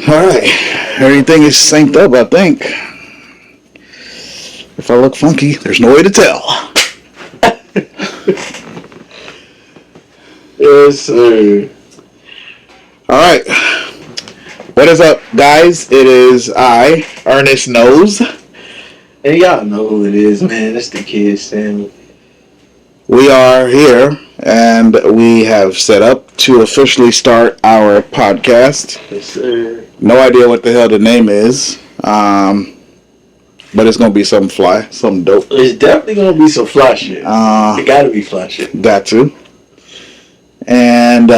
Alright. Everything is synced up, I think. If I look funky, there's no way to tell. Yes, sir. Alright. What is up, guys? It is I, Ernest Knows. And y'all know who it is, man. It's the kid, Sammie. We are here, and we have set up to officially start our podcast. Yes, sir. No idea what the hell the name is, but it's gonna be something fly, something dope. It's definitely gonna be some fly shit. It gotta be fly shit. Got to. And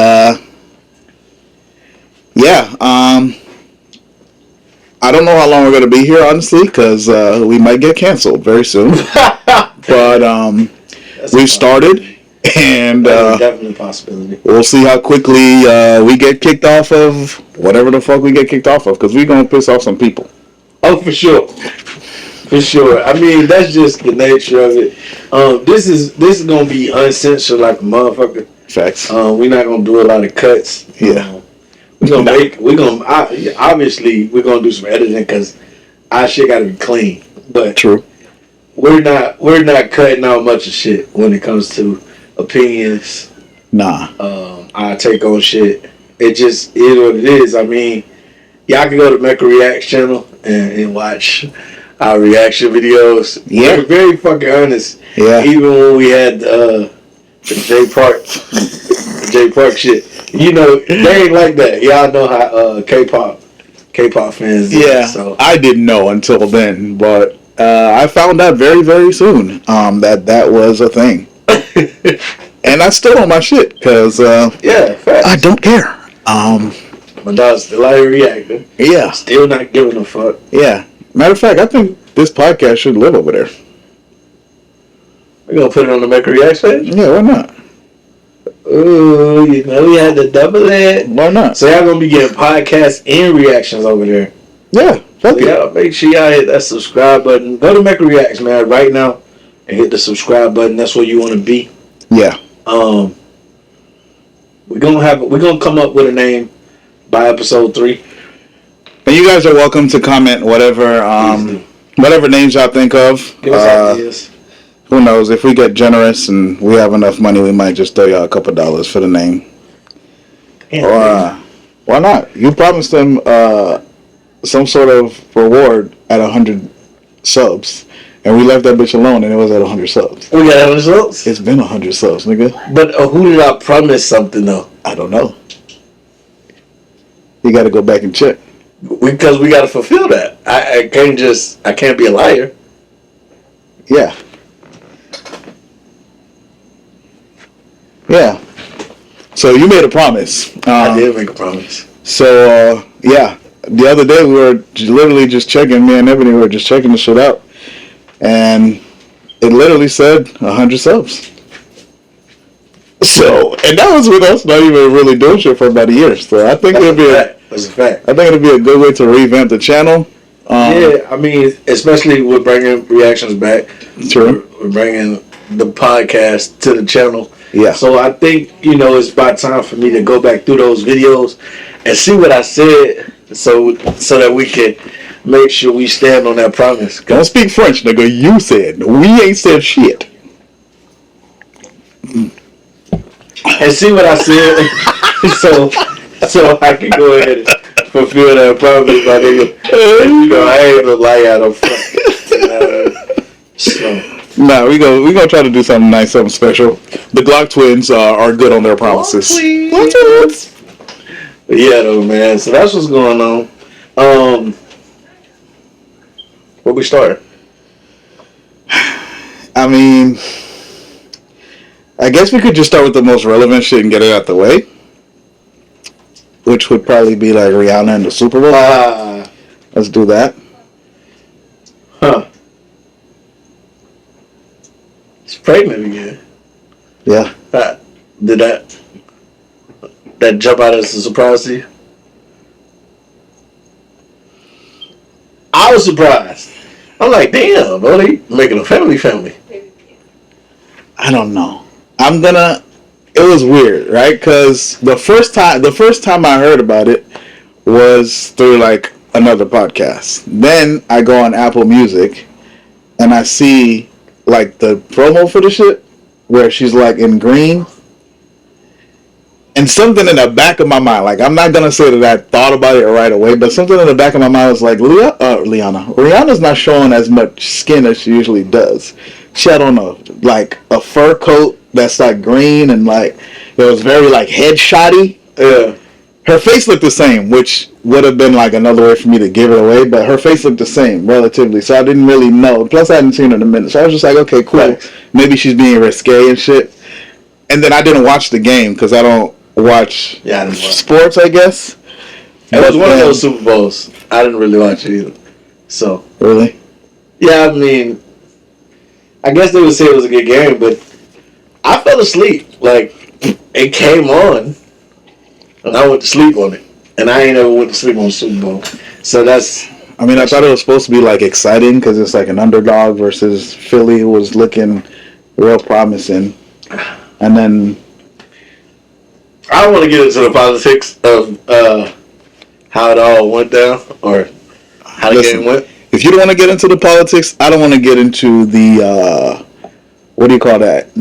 yeah, I don't know how long we're gonna be here, honestly, because we might get canceled very soon. But we've started, and definitely a possibility. We'll see how quickly we get kicked off of whatever the fuck we get kicked off of, because we're gonna piss off some people. Oh, for sure. For sure. I mean, that's just the nature of it. This is gonna be uncensored like a motherfucker. Facts. We're not gonna do a lot of cuts. Yeah. Obviously we're gonna do some editing because our shit gotta be clean. But true. We're not cutting out much of shit when it comes to opinions. Nah. Our take on shit. It just is what it is. I mean, y'all can go to Mecca Reacts channel and watch our reaction videos. Yeah. We're very fucking honest. Yeah. Even when we had the J Park shit. You know, they ain't like that. Y'all know how K-pop fans. Yeah. So I didn't know until then, but I found out very, very soon that was a thing. And I still on my shit because yeah, facts. I don't care. My dog's still out here reacting. Yeah. Still not giving a fuck. Yeah. Matter of fact, I think this podcast should live over there. We're gonna put it on the Mecca Reacts page? Yeah, why not? Ooh, you know we had to double it. Why not? So y'all gonna be getting podcasts and reactions over there. Yeah, fuck it. Yeah, make sure y'all hit that subscribe button. Go to Mecca Reacts, man, right now, and hit the subscribe button. That's where you want to be. Yeah. We're gonna come up with a name by episode 3. And you guys are welcome to comment whatever names y'all think of. Give us ideas. Who knows? If we get generous and we have enough money, we might just throw y'all a couple dollars for the name. Or why not? You promised them some sort of reward at 100 subs, and we left that bitch alone, and it was at 100 subs. We got 100 subs? It's been 100 subs, nigga. But who did I promise something, though? I don't know. You got to go back and check. Because we got to fulfill that. I can't be a liar. Yeah. Yeah. So you made a promise. I did make a promise. So, yeah. The other day we were literally just checking, me and Ebony were just checking the shit out. And it literally said 100 subs. So, and that was with us not even really doing shit for about a year. So I think That's a fact. I think it'll be a good way to revamp the channel. Yeah, I mean, especially with bringing reactions back. True. We're bringing the podcast to the channel. Yeah. So I think, it's about time for me to go back through those videos and see what I said so that we can make sure we stand on that promise. Don't speak French, nigga. You said. We ain't said shit. And see what I said so I can go ahead and fulfill that promise, my nigga. I ain't gonna lie out on front. So. Nah, we gonna try to do something nice, something special. The Glock twins are good on their promises. Glock twins. But yeah, though, man. So that's what's going on. Where we start? I mean, I guess we could just start with the most relevant shit and get it out the way, which would probably be like Rihanna and the Super Bowl. Let's do that. Huh. It's pregnant again. Yeah. Did that jump out as a surprise to you? I was surprised. I'm like, damn, bro, they making a family. I don't know. It was weird, right? Because the first time I heard about it was through like another podcast. Then I go on Apple Music and I see like the promo for the shit where she's like in green. And something in the back of my mind, like I'm not gonna say that I thought about it right away, but something in the back of my mind was like, Rihanna's not showing as much skin as she usually does. She had on a fur coat that's like green and like it was very like headshotty. Yeah. Her face looked the same, which would have been like another way for me to give it away, but her face looked the same relatively, so I didn't really know. Plus, I hadn't seen her in a minute, so I was just like, okay, cool. Right. Maybe she's being risque and shit. And then I didn't watch the game because I don't watch sports, I guess. It was one of those Super Bowls. I didn't really watch it either. So really, yeah, I mean, I guess they would say it was a good game, but I fell asleep. Like it came on, and I went to sleep on it, and I ain't ever went to sleep on Super Bowl. So that's. I mean, I thought it was supposed to be like exciting because it's like an underdog versus Philly, who was looking real promising, and then. I don't want to get into the politics of how it all went down or how the game went. If you don't want to get into the politics, I don't want to get into the what do you call that?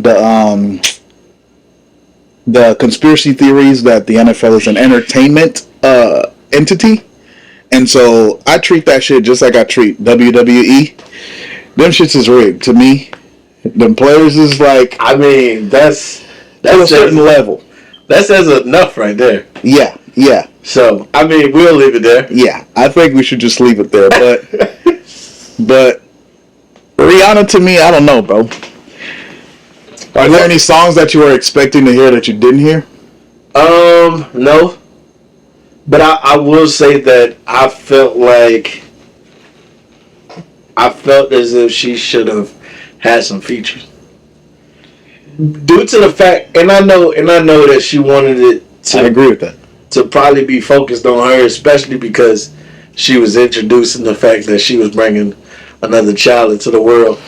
The conspiracy theories that the NFL is an entertainment entity, and so I treat that shit just like I treat WWE. Them shits is rigged to me. Them players is like. I mean, that's a certain level. That says enough right there. Yeah, yeah. So, I mean, we'll leave it there. Yeah, I think we should just leave it there. But Rihanna, to me, I don't know, bro. Are there any songs that you were expecting to hear that you didn't hear? No. But I will say that I felt as if she should have had some features. Due to the fact, and I know that she wanted it to. I agree with that. To probably be focused on her, especially because she was introducing the fact that she was bringing another child into the world.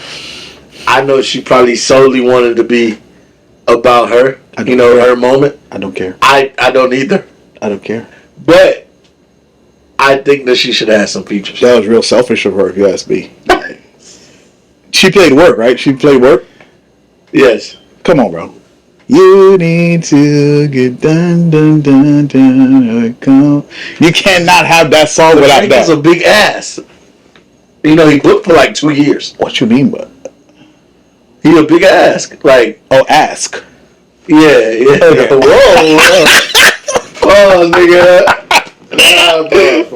I know she probably solely wanted to be about her, her moment. I don't care. I don't either. I don't care. But I think that she should have some features. That was real selfish of her, if you ask me. She played work, right? She played work? Yes. Come on, bro. You need to get done. Come. You cannot have that song without Drake that. is a big ass. He booked for like 2 years. What you mean, but? He a big ass. Like, ask. Yeah. Okay. Whoa. Pause, nigga.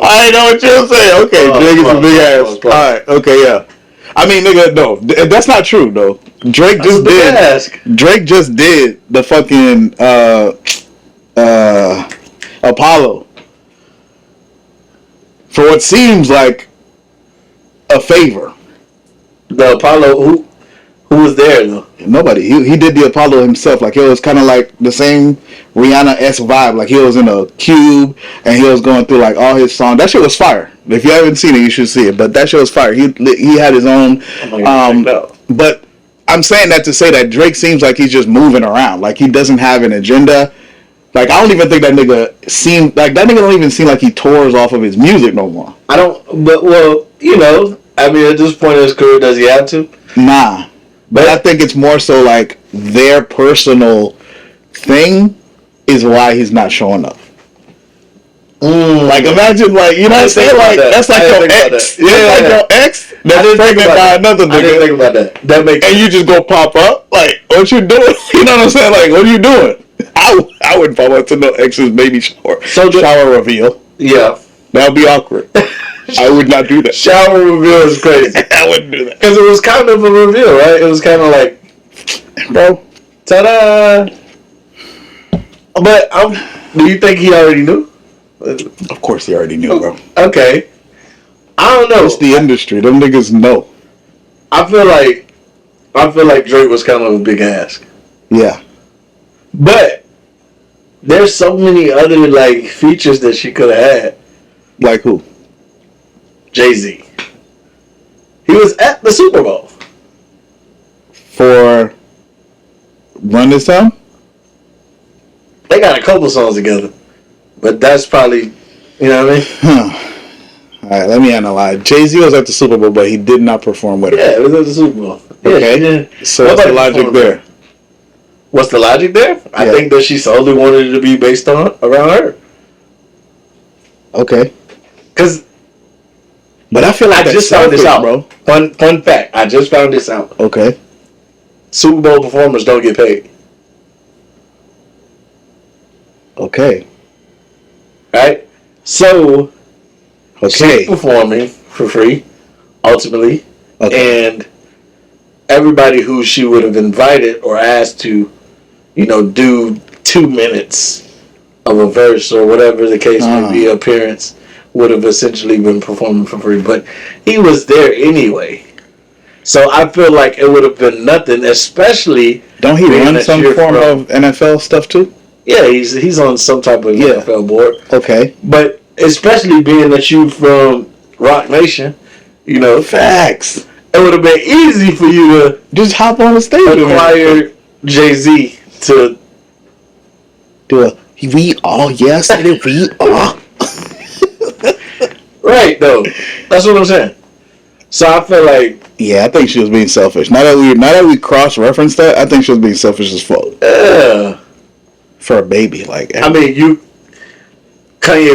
I know what you're saying. Okay, Drake is a big ass. All right. Okay, yeah. I mean, nigga, no, that's not true though. Drake just did the fucking Apollo for what seems like a favor. The Apollo, who was there though? Nobody. He did the Apollo himself. Like it was kind of like the same Rihanna-esque vibe. Like he was in a cube and he was going through like all his songs. That shit was fire. If you haven't seen it, you should see it. But that shit was fire. He had his own. But I'm saying that to say that Drake seems like he's just moving around. Like he doesn't have an agenda. Like I don't even think that nigga don't even seem like he tours off of his music no more. I don't. But I mean, at this point in his career, does he have to? Nah. But I think it's more so like their personal thing is why he's not showing up. Like imagine, like you know what I'm saying, like that's like your ex, like your ex that's pregnant by another nigga. I didn't think about that. That makes and you just go pop up, like what you doing? You know what I'm saying? Like what are you doing? I wouldn't pop up to no ex's baby shower. Shower reveal. Yeah, that would be awkward. I would not do that. Shower reveal is crazy. I wouldn't do that because it was kind of a reveal, right? It was kind of like, bro, ta-da. But do you think he already knew? Of course he already knew, bro. Okay. I don't know. It's the industry. Them niggas know. I feel like Drake was kind of a big ass. Yeah. But there's so many other like features that she could have had. Like who? Jay-Z. He was at the Super Bowl. For Run This Town? They got a couple songs together. But that's probably You know what I mean? All right, let me analyze. Jay-Z was at the Super Bowl, but he did not perform with her. Yeah, it was at the Super Bowl. Yeah, Okay. So what's the logic there? What's the logic there? I think that she solely wanted it to be based on around her. Okay. Because, but I feel like I just found this out, bro. Fun fact. I just found this out. Okay. Super Bowl performers don't get paid. Okay. Right? So, okay. she's performing for free, ultimately. Okay. And everybody who she would have invited or asked to, do 2 minutes of a verse or whatever the case may be, appearance, would have essentially been performing for free. But he was there anyway. So I feel like it would have been nothing, especially... Don't he run some form of NFL stuff too? Yeah, he's on some type of NFL board. Okay. But especially being that you from Rock Nation, Facts. It would have been easy for you to just hop on the stage acquire Jay-Z to do a we all we all. Right, though. That's what I'm saying. So I feel like I think she was being selfish. Now that we cross-reference that, I think she was being selfish as fuck. Yeah. For a baby, like Kanye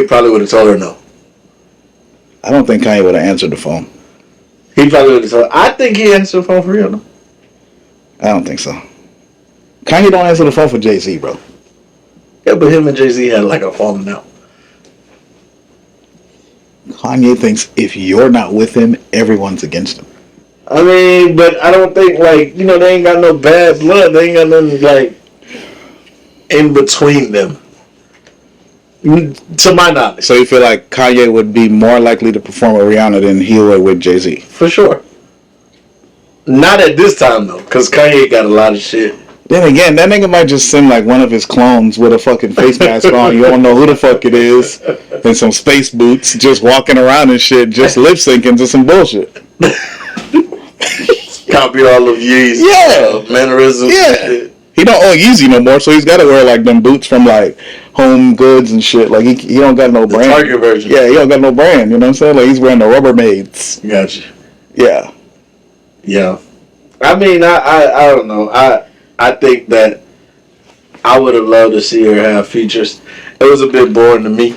probably would have told her no. I don't think Kanye would have answered the phone. He probably would have told her. I think he answered the phone for real, though. I don't think so. Kanye don't answer the phone for Jay-Z, bro. Yeah, but him and Jay-Z had like a falling out. Kanye thinks if you're not with him, everyone's against him. I mean, but I don't think, they ain't got no bad blood. They ain't got nothing, in between them. To my knowledge. So you feel like Kanye would be more likely to perform with Rihanna than he would with Jay-Z? For sure. Not at this time, though, because Kanye got a lot of shit. Then again, that nigga might just send one of his clones with a fucking face mask on. You don't know who the fuck it is. And some space boots just walking around and shit, just lip syncing to some bullshit. Copy all of Yee's mannerisms. Yeah. He don't own Yeezy no more, so he's got to wear them boots from Home Goods and shit. He don't got no brand. Target version. Yeah, he don't got no brand. You know what I'm saying? He's wearing the Rubbermaids. Gotcha. Yeah. Yeah. I mean, I don't know. I think that I would have loved to see her have features. It was a bit boring to me.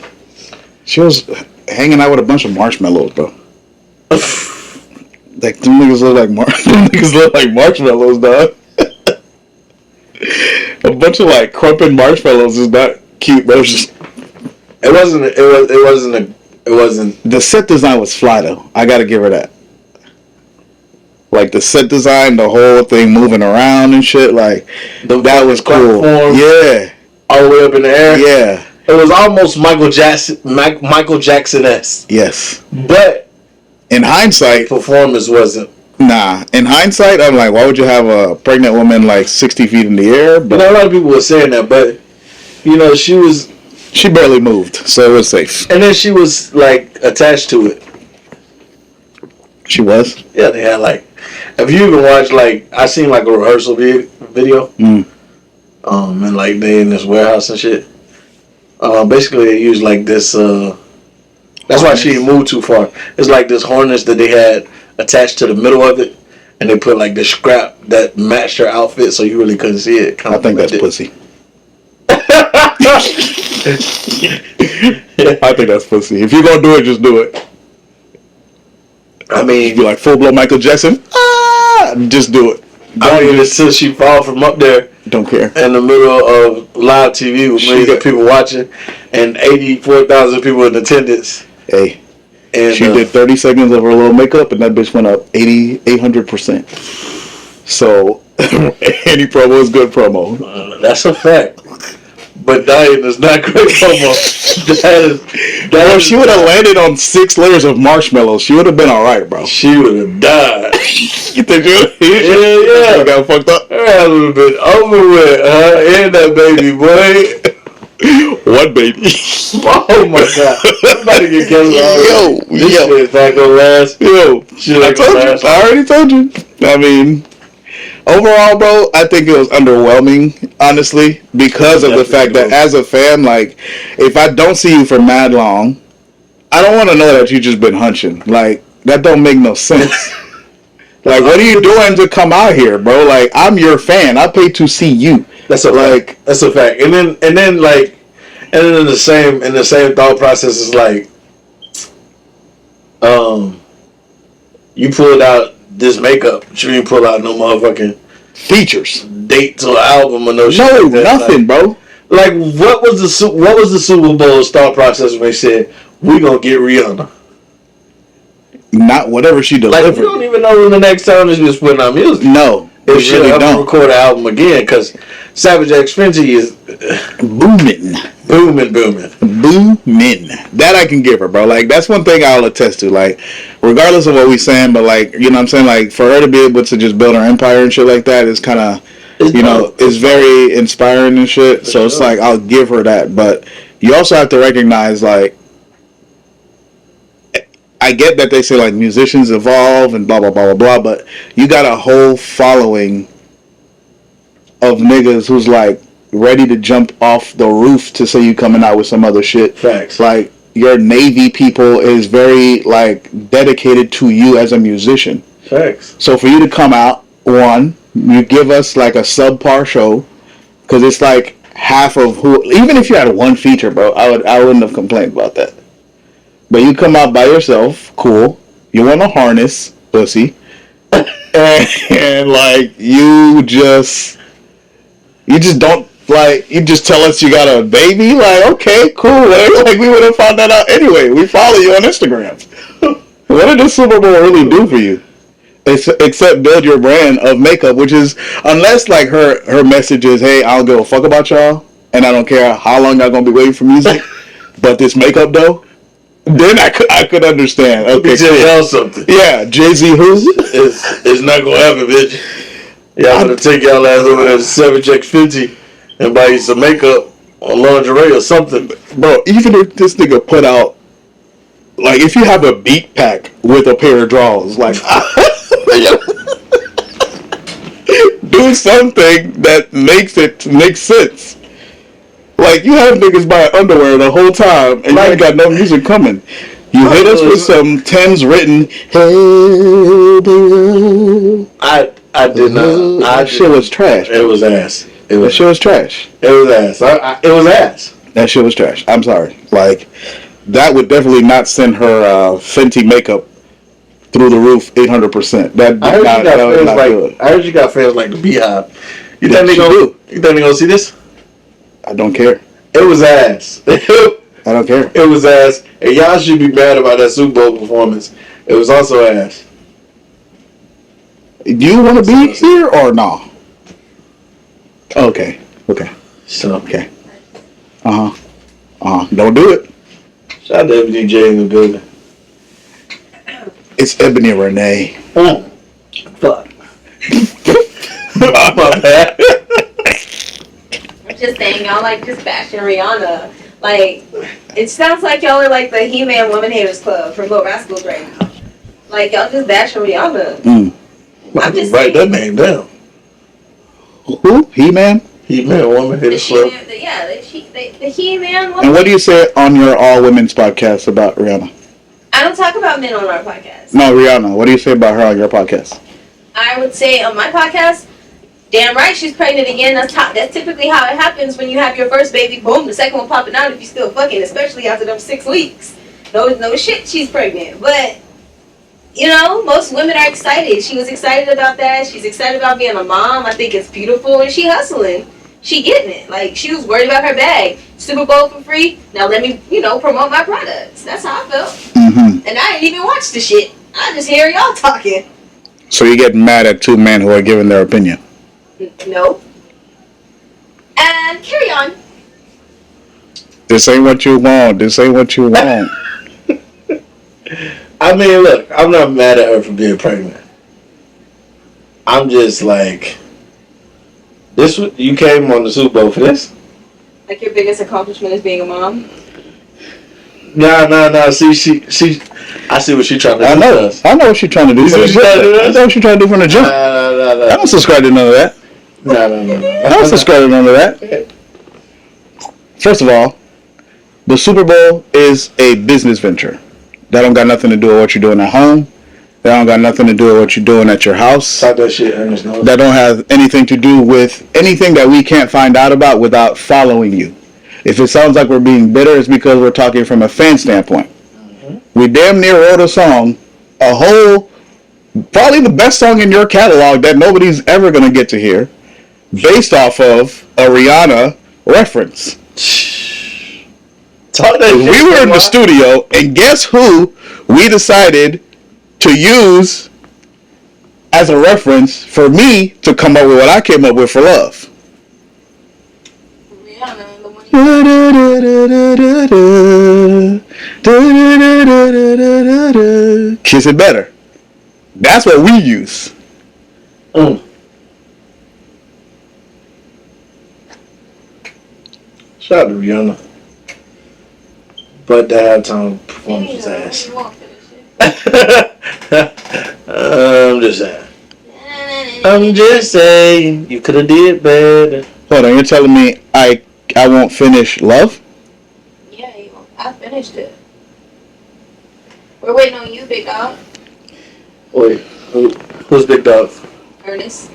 She was hanging out with a bunch of marshmallows, bro. Them niggas look like marshmallows, dog. A bunch of crumping marshmallows is not cute, bro. It wasn't. The set design was fly though. I gotta give her that. The set design, the whole thing moving around and shit, that was cool. Yeah. All the way up in the air. Yeah. It was almost Michael Jackson-esque. Yes. But in hindsight, performance wasn't. Nah. In hindsight, I'm like, why would you have a pregnant woman 60 feet in the air? But a lot of people were saying that, but she barely moved, so it was safe. And then she was attached to it. She was? Yeah, they had if you even watch I seen a rehearsal video. And they in this warehouse and shit. Basically they used this that's why she didn't move too far. It's this harness that they had attached to the middle of it, and they put this scrap that matched her outfit so you really couldn't see it. I think that's pussy. I think that's pussy. If you're gonna do it, just do it. I mean, be full blown Michael Jackson. Just do it. Until she fall from up there. Don't care. In the middle of live TV with millions of people watching and 84,000 people in attendance. Hey. And she did 30 seconds of her little makeup, and that bitch went up 800%. So any promo is good promo. That's a fact. But dying is not great promo. She would have landed on 6 layers of marshmallows. She would have been all right, bro. She would have died. You think she would? Yeah. Got fucked up. That would have been over with, and that baby, boy. What baby? Oh my god! Somebody get canceled. This shit is not gonna last. I already told you. I mean, overall, bro, I think it was underwhelming, honestly, because of the fact that as a fan, if I don't see you for mad long, I don't want to know that you just been hunching. Like, that don't make no sense. Like, what are you doing to come out here, bro? Like, I'm your fan. I paid to see you. That's a fact. That's a fact. And then in the same thought process is like, you pulled out this makeup, but you didn't pull out no motherfucking features, dates or album or no shit. No, like nothing, like, bro. Like, what was the Super Bowl's thought process when they said we gonna get Rihanna? Not whatever she delivered. Like, we don't even know when the next time she was putting out music. No, if she really ever don't record an album again, because Savage X Fenty is booming. That I can give her, bro. Like, that's one thing I'll attest to. Like, regardless of what we saying, but like, you know what I'm saying? Like, for her to be able to just build her empire and shit like that is kind of, you know, it's very inspiring and shit. So it's like, I'll give her that. But you also have to recognize, like, I get that they say, like, musicians evolve and blah, blah, blah, blah, blah, but you got a whole following of niggas who's, like, ready to jump off the roof to say you coming out with some other shit. Facts. Like, your Navy people is very, like, dedicated to you as a musician. Facts. So for you to come out, one, you give us, like, a subpar show, because it's, like, half of who, even if you had one feature, bro, I wouldn't have complained about that. But you come out by yourself, cool. You want a harness, pussy. and like, you just don't, like, you just tell us you got a baby? Like, okay, cool. Like, we would have found that out anyway. We follow you on Instagram. What did the Super Bowl really do for you? Except build your brand of makeup, which is, unless, like, her message is, hey, I don't give a fuck about y'all, and I don't care how long y'all gonna be waiting for music, but this makeup, though, then I could understand. Okay, y'all something. Yeah, Jay-Z who? It's not gonna happen, bitch. Y'all gonna take y'all ass over there to Savage X Fenty and buy you some makeup or lingerie or something. Bro, even if this nigga put out, like, if you have a beat pack with a pair of drawers, like, do something that makes sense. Like, you have niggas buy underwear the whole time, and like, you ain't got no music coming. You hit us with some Thames written, hey, I did not. That shit was trash. It was ass. That shit was trash. It was ass. It was ass. That shit was trash. I'm sorry. Like, that would definitely not send her Fenty makeup through the roof 800%. I heard you got fans like the Beehive. You think they gonna see this? I don't care. It was ass. I don't care. It was ass. And y'all should be mad about that Super Bowl performance. It was also ass. Do you want to be here or no? Okay. So. Okay. Don't do it. Shout out to FDJ in the building. It's Ebony Renee. Fuck. My bad. I'm just saying, y'all like just bashing Rihanna. Like, it sounds like y'all are like the He-Man Woman Haters Club from Little Rascals right now. Like, y'all just bashing Rihanna. I'm just write saying. that name down. Who? He-Man? He-Man Woman Haters Club. The He-Man Woman. And what do you say on your all-women's podcast about Rihanna? I don't talk about men on our podcast. No, Rihanna. What do you say about her on your podcast? I would say on my podcast, damn right she's pregnant again. That's typically how it happens when you have your first baby. Boom, the second one popping out if you still fucking, especially after them 6 weeks. No shit, she's pregnant. But, you know, most women are excited. She was excited about that. She's excited about being a mom. I think it's beautiful. And she hustling. She getting it. Like, she was worried about her bag. Super Bowl for free. Now let me, promote my products. That's how I felt. Mm-hmm. And I didn't even watch the shit. I just hear y'all talking. So you get mad at two men who are giving their opinion? No. And carry on. This ain't what you want. I mean, look, I'm not mad at her for being pregnant. I'm just like, you came on the Super Bowl for this? Like your biggest accomplishment is being a mom? Nah. See, I see what she's trying to do. I know what she's trying to do. I know what she's trying to do from the jump. Nah. I don't subscribe to none of that. No. I don't subscribe to none of that. First of all, the Super Bowl is a business venture. That don't got nothing to do with what you're doing at home. That don't got nothing to do with what you're doing at your house. Talk that shit, Ernest. No. That don't have anything to do with anything that we can't find out about without following you. If it sounds like we're being bitter, it's because we're talking from a fan standpoint. We damn near wrote a song, a whole, probably the best song in your catalog that nobody's ever going to get to hear, based off of a Rihanna reference. Talk that shit. We were in the studio, and guess who we decided to use as a reference for me to come up with what I came up with for Love. Rihanna, the one Kiss It Better. That's what we use. Shout out to Rihanna. But the halftime performance was ass. I'm just saying. I'm just saying. You could have did better. Hold on, you're telling me I won't finish Love? Yeah, I finished it. We're waiting on you, big dog. Wait, who's Big Dog? Ernest.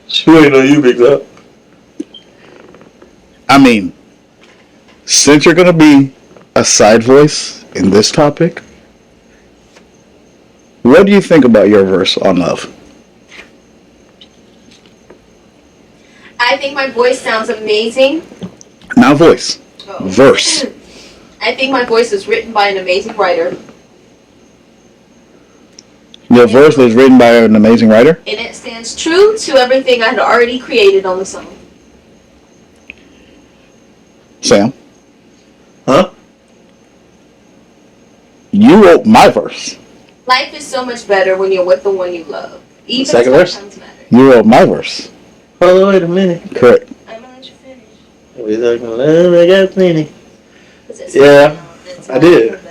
She waiting on you, Big Dog. I mean, since you're going to be a side voice in this topic, what do you think about your verse on Love? I think my voice sounds amazing. Not voice. Oh. Verse. I think my voice is written by an amazing writer. Your verse was written by an amazing writer? And it stands true to everything I had already created on the song. Sam? Huh? You wrote my verse. Life is so much better when you're with the one you love. Even Second tough verse? times matter. You wrote my verse. Hold on, wait a minute. Correct. I'm gonna let you finish. We talking love, I got plenty. 'Cause it's Yeah, it's I did. about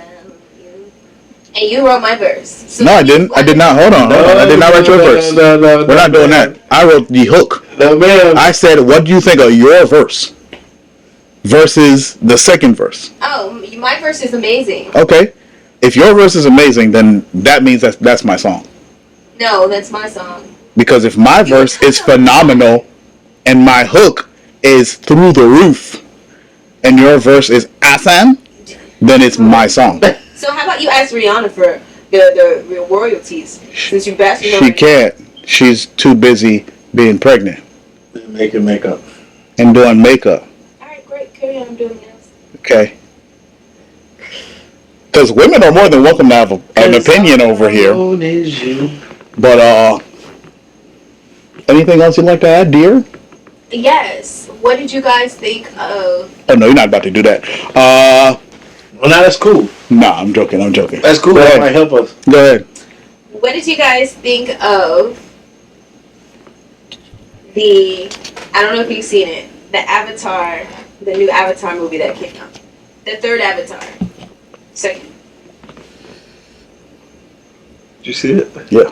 you. And you wrote my verse. So No, I didn't. I did not. Hold on. I did not write your verse. No, We're not doing that. I wrote the hook. No, man. I said, what do you think of your verse versus the second verse? Oh, my verse is amazing. Okay. If your verse is amazing, then that means that's my song. No, that's my song. Because if my verse is phenomenal and my hook is through the roof and your verse is awesome, then it's my song. So how about you ask Rihanna for the royalties since you bashed her? She can't. She's too busy being pregnant Making makeup. and doing makeup. Alright, great. Carry on. I'm doing this. Okay. Because women are more than welcome to have an opinion over here. Is you. But, anything else you'd like to add, dear? Yes. What did you guys think of? Oh, no, you're not about to do that. Well, now that's cool. Nah, I'm joking. That's cool. Go That ahead. might help us. Go ahead. What did you guys think of the? I don't know if you've seen it. The Avatar, the new Avatar movie that came out. The third Avatar. Second. Did you see it? Yeah.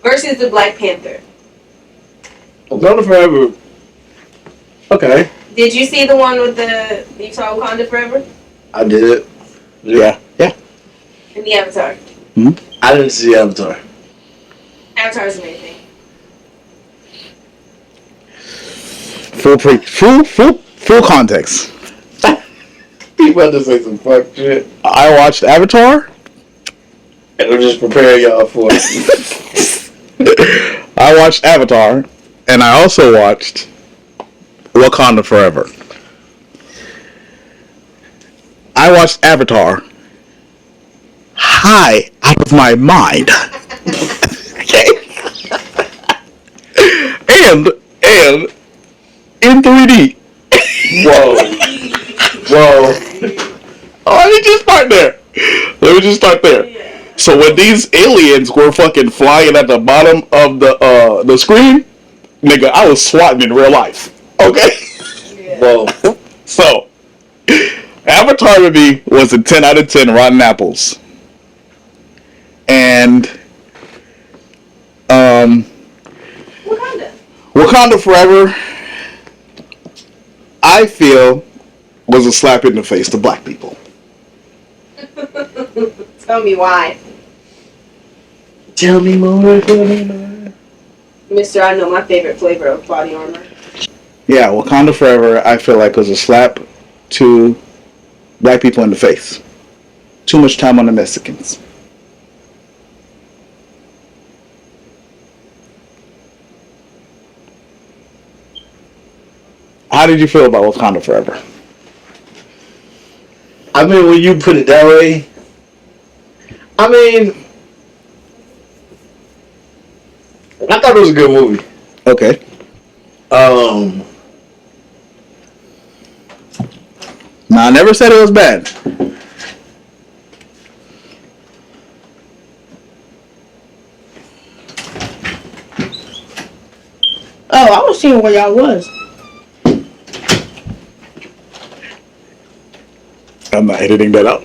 Versus the Black Panther. Wakanda Forever. Okay. Did you see the one with you saw Wakanda Forever? I did. Yeah. Yeah. And the Avatar. I didn't see Avatar. Avatar is amazing. Full context. You about to say some fuck shit. I watched Avatar. And I'm just preparing y'all for it. I watched Avatar, and I also watched Wakanda Forever. I watched Avatar high out of my mind. Okay? and in 3D. Whoa. Oh, let me just start there. So when these aliens were fucking flying at the bottom of the screen, nigga, I was swatting in real life. Okay? Yeah. Whoa. So, Avatar to me was a 10 out of 10 Rotten Apples. And, Wakanda. Wakanda Forever, I feel was a slap in the face to black people? Tell me why. Tell me more. Tell me more. Mister, I know my favorite flavor of body armor. Yeah, Wakanda Forever, I feel like was a slap to black people in the face. Too much time on the Mexicans. How did you feel about Wakanda Forever? I mean, when you put it that way, I mean, I thought it was a good movie. Okay. No, I never said it was bad. Oh, I was seeing where y'all was. I'm not editing that out.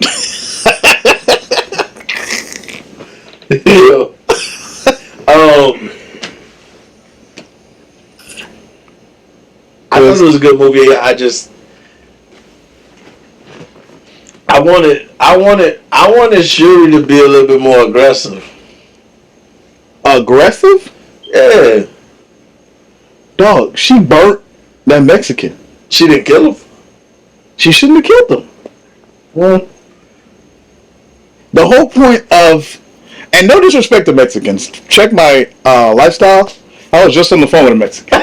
I thought it was a good movie. I wanted Shuri to be a little bit more aggressive. Aggressive? Yeah. Dog, she burnt that Mexican. She didn't kill him. She shouldn't have killed him. Well, the whole point of, and no disrespect to Mexicans, check my lifestyle. I was just on the phone with a Mexican.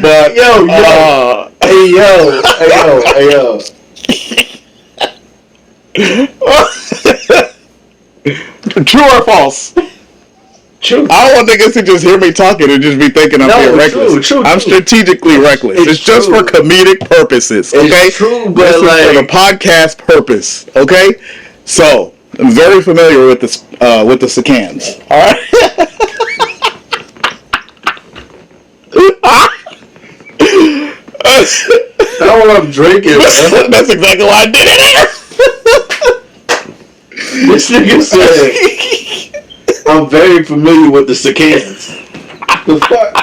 But true or false? True. I don't want niggas to just hear me talking and just be thinking I'm being reckless. I'm strategically reckless. It's just for comedic purposes. Okay? It's true, but this is for the podcast purpose. Okay? So I'm very familiar with the Sicans. All right. That's what I'm drinking, man. That's exactly why I did it. This nigga said, I'm very familiar with the Sicans. The fuck?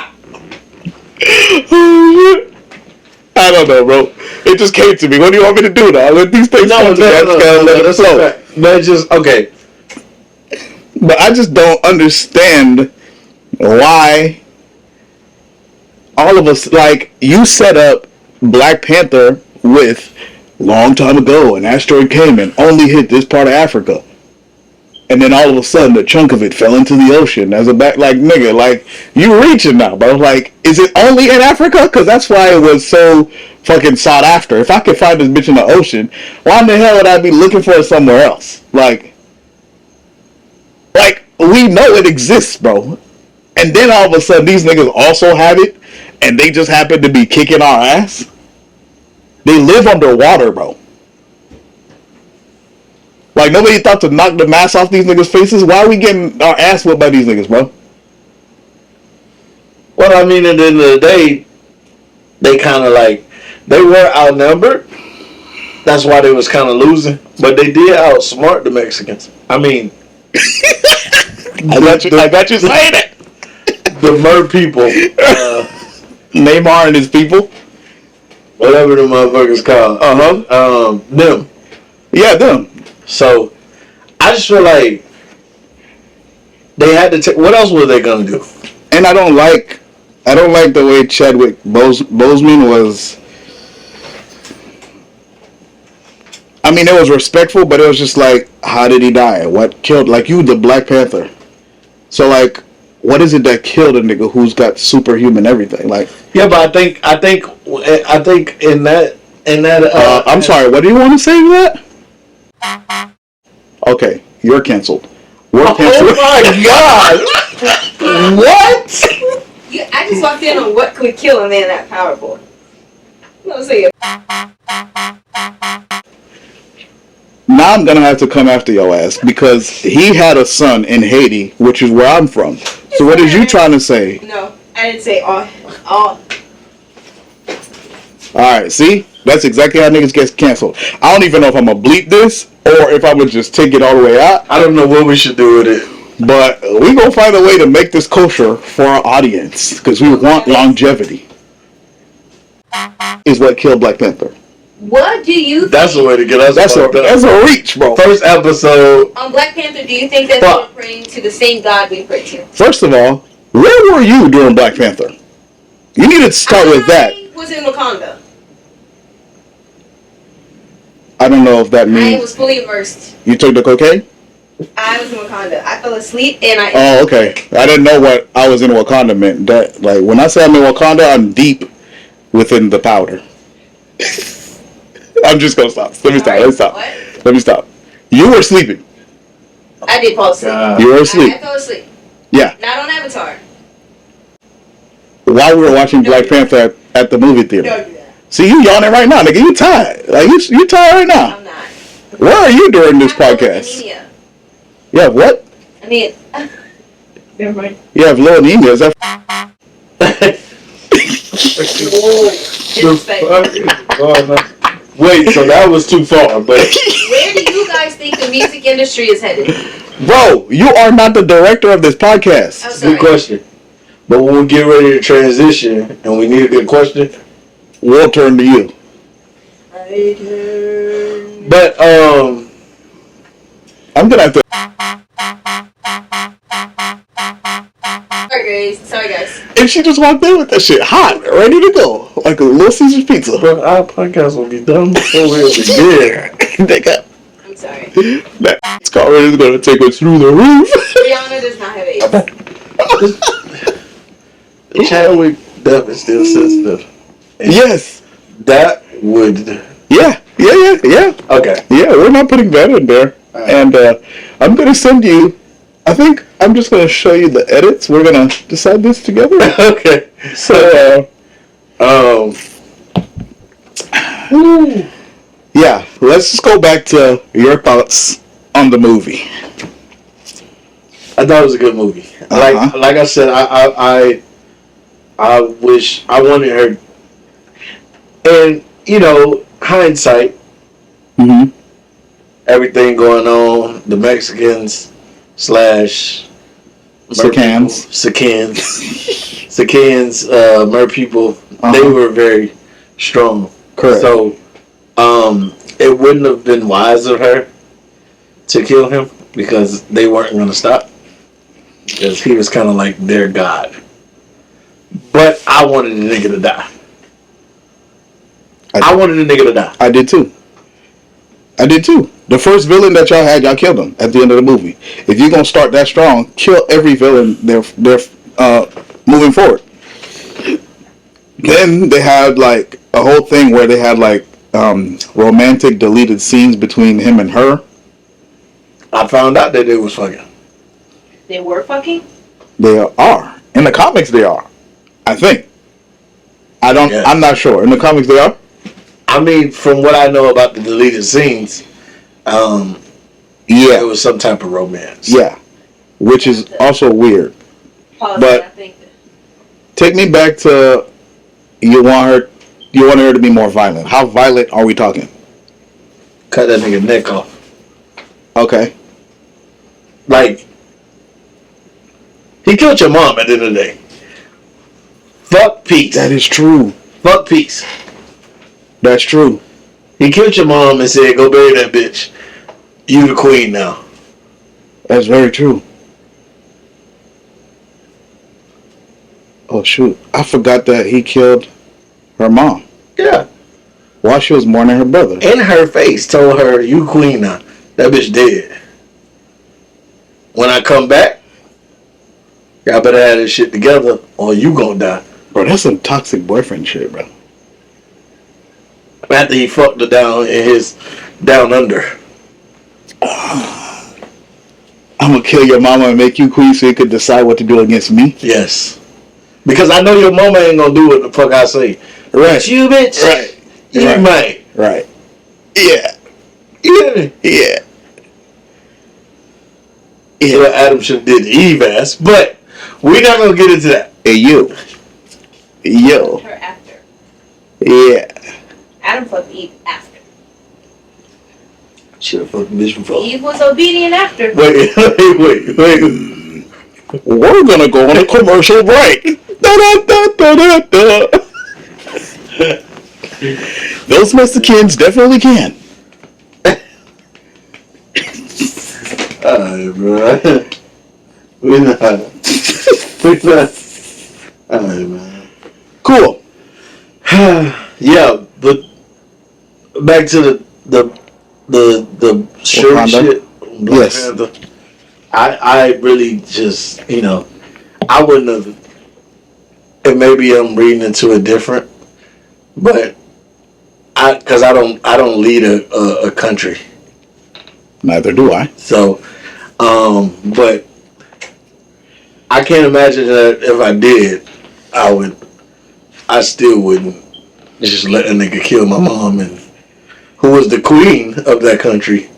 I don't know, bro. It just came to me. What do you want me to do now? Let these things come to me. I just gotta let it flow. That's just, okay. But I just don't understand why all of us, like, you set up Black Panther with long time ago an asteroid came and only hit this part of Africa. And then all of a sudden a chunk of it fell into the ocean as a back, like, nigga, like, you reaching now, bro. Like, is it only in Africa? Because that's why it was so fucking sought after. If I could find this bitch in the ocean, why in the hell would I be looking for it somewhere else? Like, we know it exists, bro. And then all of a sudden these niggas also have it and they just happen to be kicking our ass. They live underwater, bro. Like, nobody thought to knock the mask off these niggas' faces. Why are we getting our ass whipped by these niggas, bro? Well, I mean, at the end of the day, they kind of like, they were outnumbered. That's why they was kind of losing. But they did outsmart the Mexicans. I mean, I got you saying it. The Mer people. Neymar and his people. Whatever the motherfuckers called. Them. Yeah, them. So, I just feel like they had to take. What else were they gonna do? And I don't like the way Chadwick Boseman was. I mean, it was respectful, but it was just like, how did he die? What killed? Like, you, the Black Panther. So, like, what is it that killed a nigga who's got superhuman everything? Like, yeah, but I think in that. I'm sorry. What do you want to say to that? Okay, you're canceled. We're canceled. Oh my god! What? I just walked in on what could kill a man that powerful. Let's see. Now I'm gonna have to come after your ass because he had a son in Haiti, which is where I'm from. So what is you trying to say? No, I didn't say all. Alright, see? That's exactly how niggas get canceled. I don't even know if I'm gonna bleep this or if I would just take it all the way out. I don't know what we should do with it. But we gonna find a way to make this kosher for our audience because we want longevity. Is what killed Black Panther. What do you That's the think way to get us That's fucked up. a reach, bro. First episode. on Black Panther? Do you think that Fuck. they were praying to the same God we pray to? First of all, where were you during Black Panther? You need to start with that. I was in Wakanda. I don't know if that I means was fully immersed. you took the cocaine. I was in Wakanda. I fell asleep and I. Oh, okay. I didn't know what I was in Wakanda meant. That like when I say I'm in Wakanda, I'm deep within the powder. I'm just gonna stop. Let me stop. What? Let me stop. You were sleeping. I did fall asleep. You were I asleep. fell asleep. Yeah. Not on Avatar. While we were watching Black Panther at the movie theater. Don't do that. See, you yawning right now, nigga. You tired. Like you tired right now. I'm not. Where are you during this I have podcast? anemia. You have what? I mean, Never mind. You have low anemia. Is that Wait, so that was too far, but where do you guys think the music industry is headed? bro? You are not the director of this podcast. I'm sorry. good question. But when we get ready to transition and we need a good question, We'll turn to you. but I'm gonna have to. Sorry guys. And she just walked in with that shit hot, ready to go, like a Little Caesar's pizza. bro, our podcast will be done before we begin. They got I'm sorry. that car is gonna take us through the roof. Rihanna does not have AIDS. Chadwick Duff is still sensitive. Yes. That would Yeah. okay. Yeah, we're not putting that in there. Right. And I'm gonna send you. I think I'm just gonna show you the edits. We're gonna decide this together. Okay. So. Yeah, let's just go back to your thoughts on the movie. I thought it was a good movie. Uh-huh. Like I said, I wish I wanted her. And you know, hindsight, Mm-hmm. everything going on, the Mexicans / Sicans. Sicans, Mer people, they were very strong. Correct. So, it wouldn't have been wise of her to kill him because they weren't going to stop. Because he was kind of like their god. But I wanted the nigga to die. I wanted the nigga to die. I did too. The first villain that y'all had, y'all killed him at the end of the movie. If you're gonna start that strong, kill every villain they're moving forward. Then they had like a whole thing where they had like romantic deleted scenes between him and her. I found out that they was fucking. They were fucking? They are. In the comics they are. I think. Yeah. I'm not sure. In the comics they are? I mean, from what I know about the deleted scenes, Yeah. it was some type of romance. Yeah. Which is also weird. Pause. But- I think. Take me back to you want her to be more violent. How violent are we talking? Cut that nigga neck off. Okay. Like, he killed your mom at the end of the day. Fuck peace. That is true. Fuck peace. That's true. He killed your mom and said, go bury that bitch. You the queen now. That's very true. Oh shoot. I forgot that he killed her mom Yeah. while she was mourning her brother. In her face, told her, you queen now. That bitch dead. When I come back, y'all better have this shit together or you gonna die. Bro, that's some toxic boyfriend shit, bro. After he fucked her down in his down under. I'm gonna kill your mama and make you queen so you could decide what to do against me. Yes. Because I know your mama ain't gonna do what the fuck I say. Right. But you bitch. Right. You Right. might. Right. Yeah. Yeah. Yeah. Well, Adam should have did Eve ass, but we're not gonna get into that. Hey, you. Yo. Her after. Yeah. Adam fucked Eve after. Should have fucked the bitch before. Eve was obedient after. Wait. We're gonna go on a commercial break. Da, da, da, da, da, da. Those Mexicans definitely can. Alright, bro. We not. Alright, man. Cool. Yeah, but back to the shirt Wakanda? shit. Black Yes. Panther. I really just, I wouldn't have. And maybe I'm reading into it different, but because I don't lead a country, Neither do I. so but I can't imagine that if I did, I still wouldn't just let a nigga kill my mom and who was the queen of that country.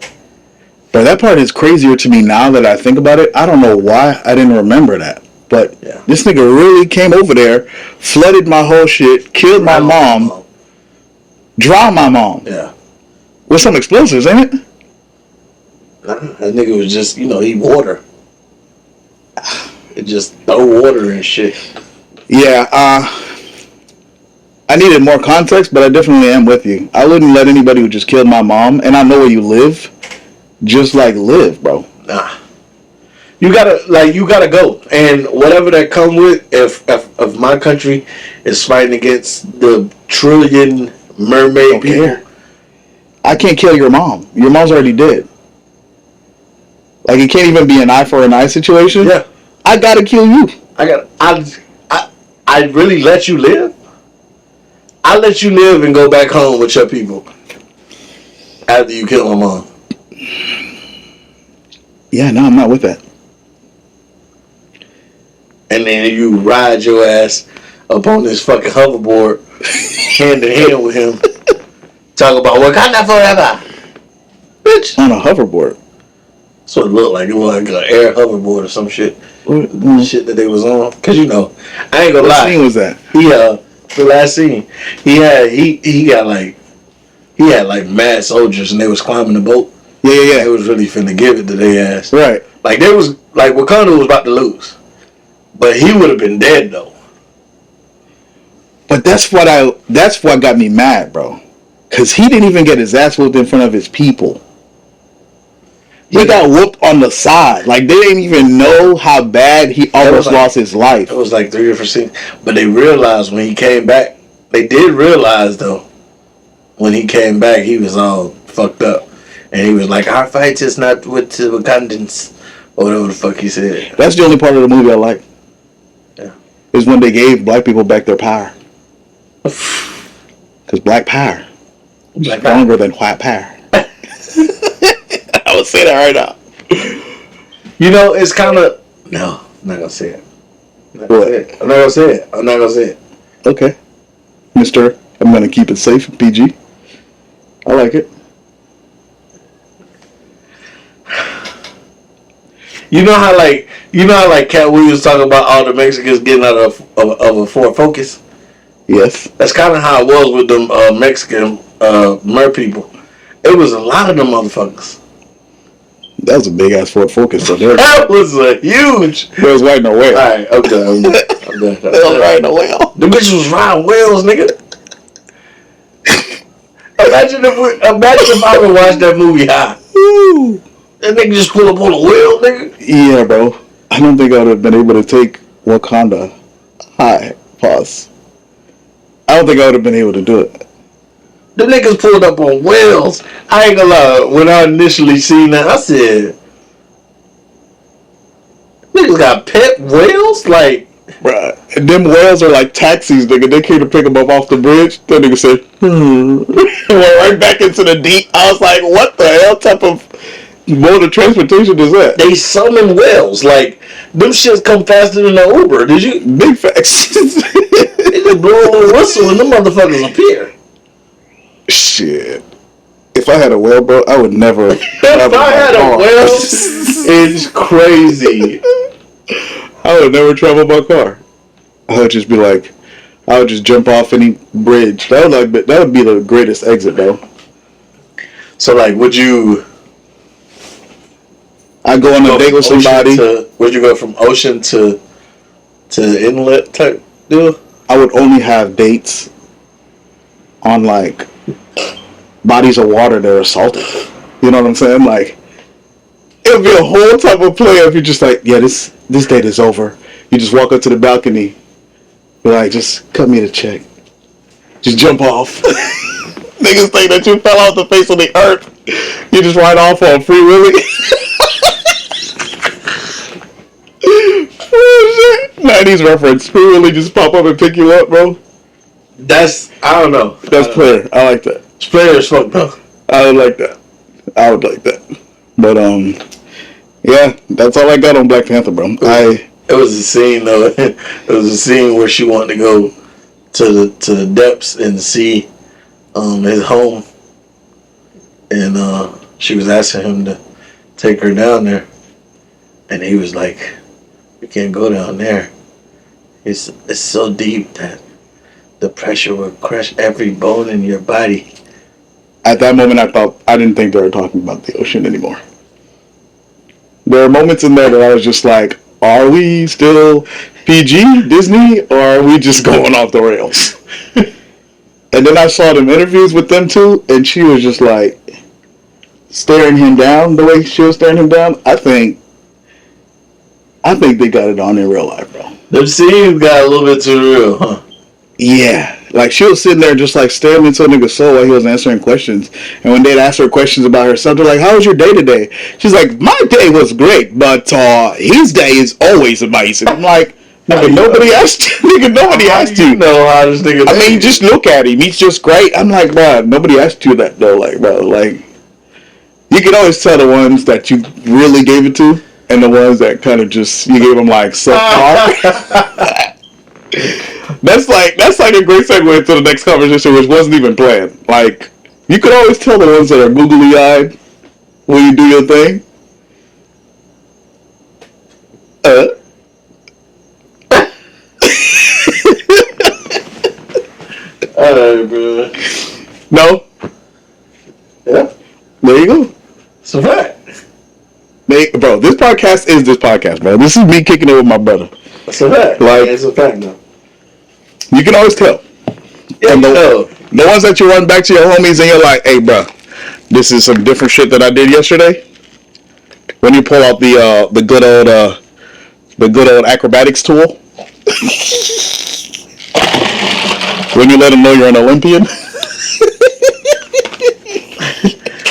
But that part is crazier to me now that I think about it. I don't know why I didn't remember that. But Yeah. this nigga really came over there, flooded my whole shit, killed my mom, drowned my mom. Yeah. With some explosives, ain't it? That nigga was just, he water. It just throw water and shit. Yeah, I needed more context, but I definitely am with you. I wouldn't let anybody who just killed my mom, and I know where you live, just live, bro. Nah. You gotta go. And whatever that come with, if my country is fighting against the trillion mermaid people. Care. I can't kill your mom. Your mom's already dead. Like, it can't even be an eye for an eye situation. Yeah. I gotta kill you. I really let you live? I let you live and go back home with your people after you kill my mom. Yeah, no, I'm not with that. And then you ride your ass up on this fucking hoverboard, hand in hand with him, talk about Wakanda forever, bitch. On a hoverboard. That's what it looked like. It looked like an air hoverboard or some shit. Shit that they was on. Cause I ain't gonna lie. What scene was that? The last scene, he had like mad soldiers and they was climbing the boat. Yeah. They was really finna give it to their ass. Right. Like they was like Wakanda was about to lose, but he would have been dead though. But that's what got me mad, bro. Cause he didn't even get his ass whooped in front of his people. He got whooped on the side. Like, they didn't even know how bad he almost lost his life. It was like 3 different scenes. But they realized when he came back, they did realize though, when he came back, he was all fucked up. And he was like, our fight is not with the Wakandans. Or whatever the fuck he said. That's the only part of the movie I like. Yeah. Is when they gave black people back their power. Because black power is stronger than white power. I would say that right now. It's kind of... No, I'm not going to say it. I'm not going to say it. Okay. Mister, I'm going to keep it safe and PG. I like it. You know how Cat Williams talking about all the Mexicans getting out of a Ford Focus? Yes. That's kind of how it was with them Mexican mer people. It was a lot of them motherfuckers. That was a big ass Ford Focus. So That was a huge. There was riding a whale. Alright, I'm done. They was riding a whale. The bitches was riding whales, nigga. Imagine if I would watch that movie high. Woo. That nigga just pull up on a whale, nigga. Yeah, bro. I don't think I would have been able to take Wakanda high. Pause. I don't think I would have been able to do it. The niggas pulled up on whales. I ain't gonna lie. When I initially seen that, I said, niggas got pet whales? Like, bruh. And them whales are like taxis, nigga. They came to pick them up off the bridge. That nigga said, and went right back into the deep. I was like, what the hell type of mode of transportation is that? they summon whales. Like, them shits come faster than the Uber. Did you? Big facts. They just blow a little whistle and them motherfuckers appear. Shit. If I had a whale, bro, I would never. If I had a whale, it's crazy. I would never travel by car. I would just be like, I would just jump off any bridge. That would be the greatest exit, though. So, like, would you? I go on a date with somebody. Would you go from ocean to inlet type deal? I would only have dates on like bodies of water that are salted. You know what I'm saying? Like, it would be a whole type of play if you're just like, yeah, this date is over. You just walk up to the balcony, you're like, just cut me the check. Just jump off. Niggas think that you fell off the face of the earth. You just ride off on Free Willy. Oh shit. 90s reference. Free Willy just pop up and pick you up, bro. I don't know. That's player. I like that. It's player as fuck, bro. I would like that. I would like that. But yeah, that's all I got on Black Panther, bro. It was a scene though. It was a scene where she wanted to go to the depths and see his home, and she was asking him to take her down there, and he was like, "You can't go down there. It's so deep that the pressure will crush every bone in your body." At that moment, I didn't think they were talking about the ocean anymore. There are moments in there that I was just like, are we still PG, Disney, or are we just going off the rails? And then I saw them interviews with them too, and she was just like staring him down the way she was staring him down. I think they got it on in real life, bro. Them scenes got a little bit too real, huh? Yeah. Like, she was sitting there just, like, staring into a nigga's soul while he was answering questions. And when they'd ask her questions about herself, they're like, how was your day today? She's like, my day was great, but his day is always amazing. I'm like, nigga, nobody asked you. Nigga, nobody asked you. Know how this nigga I mean, just look at him. He's just great. I'm like, bro, nobody asked you that, though. Like, bro, like, you can always tell the ones that you really gave it to and the ones that kind of just, you gave them, like, subpar. That's like a great segue into the next conversation, which wasn't even planned. Like, you could always tell the ones that are googly-eyed when you do your thing. Alright, bro. No. Yeah. There you go. It's a fact. Bro, this podcast is this podcast, bro. This is me kicking it with my brother. It's a fact. Like, it's a fact, though. You can always tell. Yeah, and the ones that you run back to your homies and you're like, hey, bro, this is some different shit that I did yesterday. When you pull out the good old acrobatics tool. When you let them know you're an Olympian.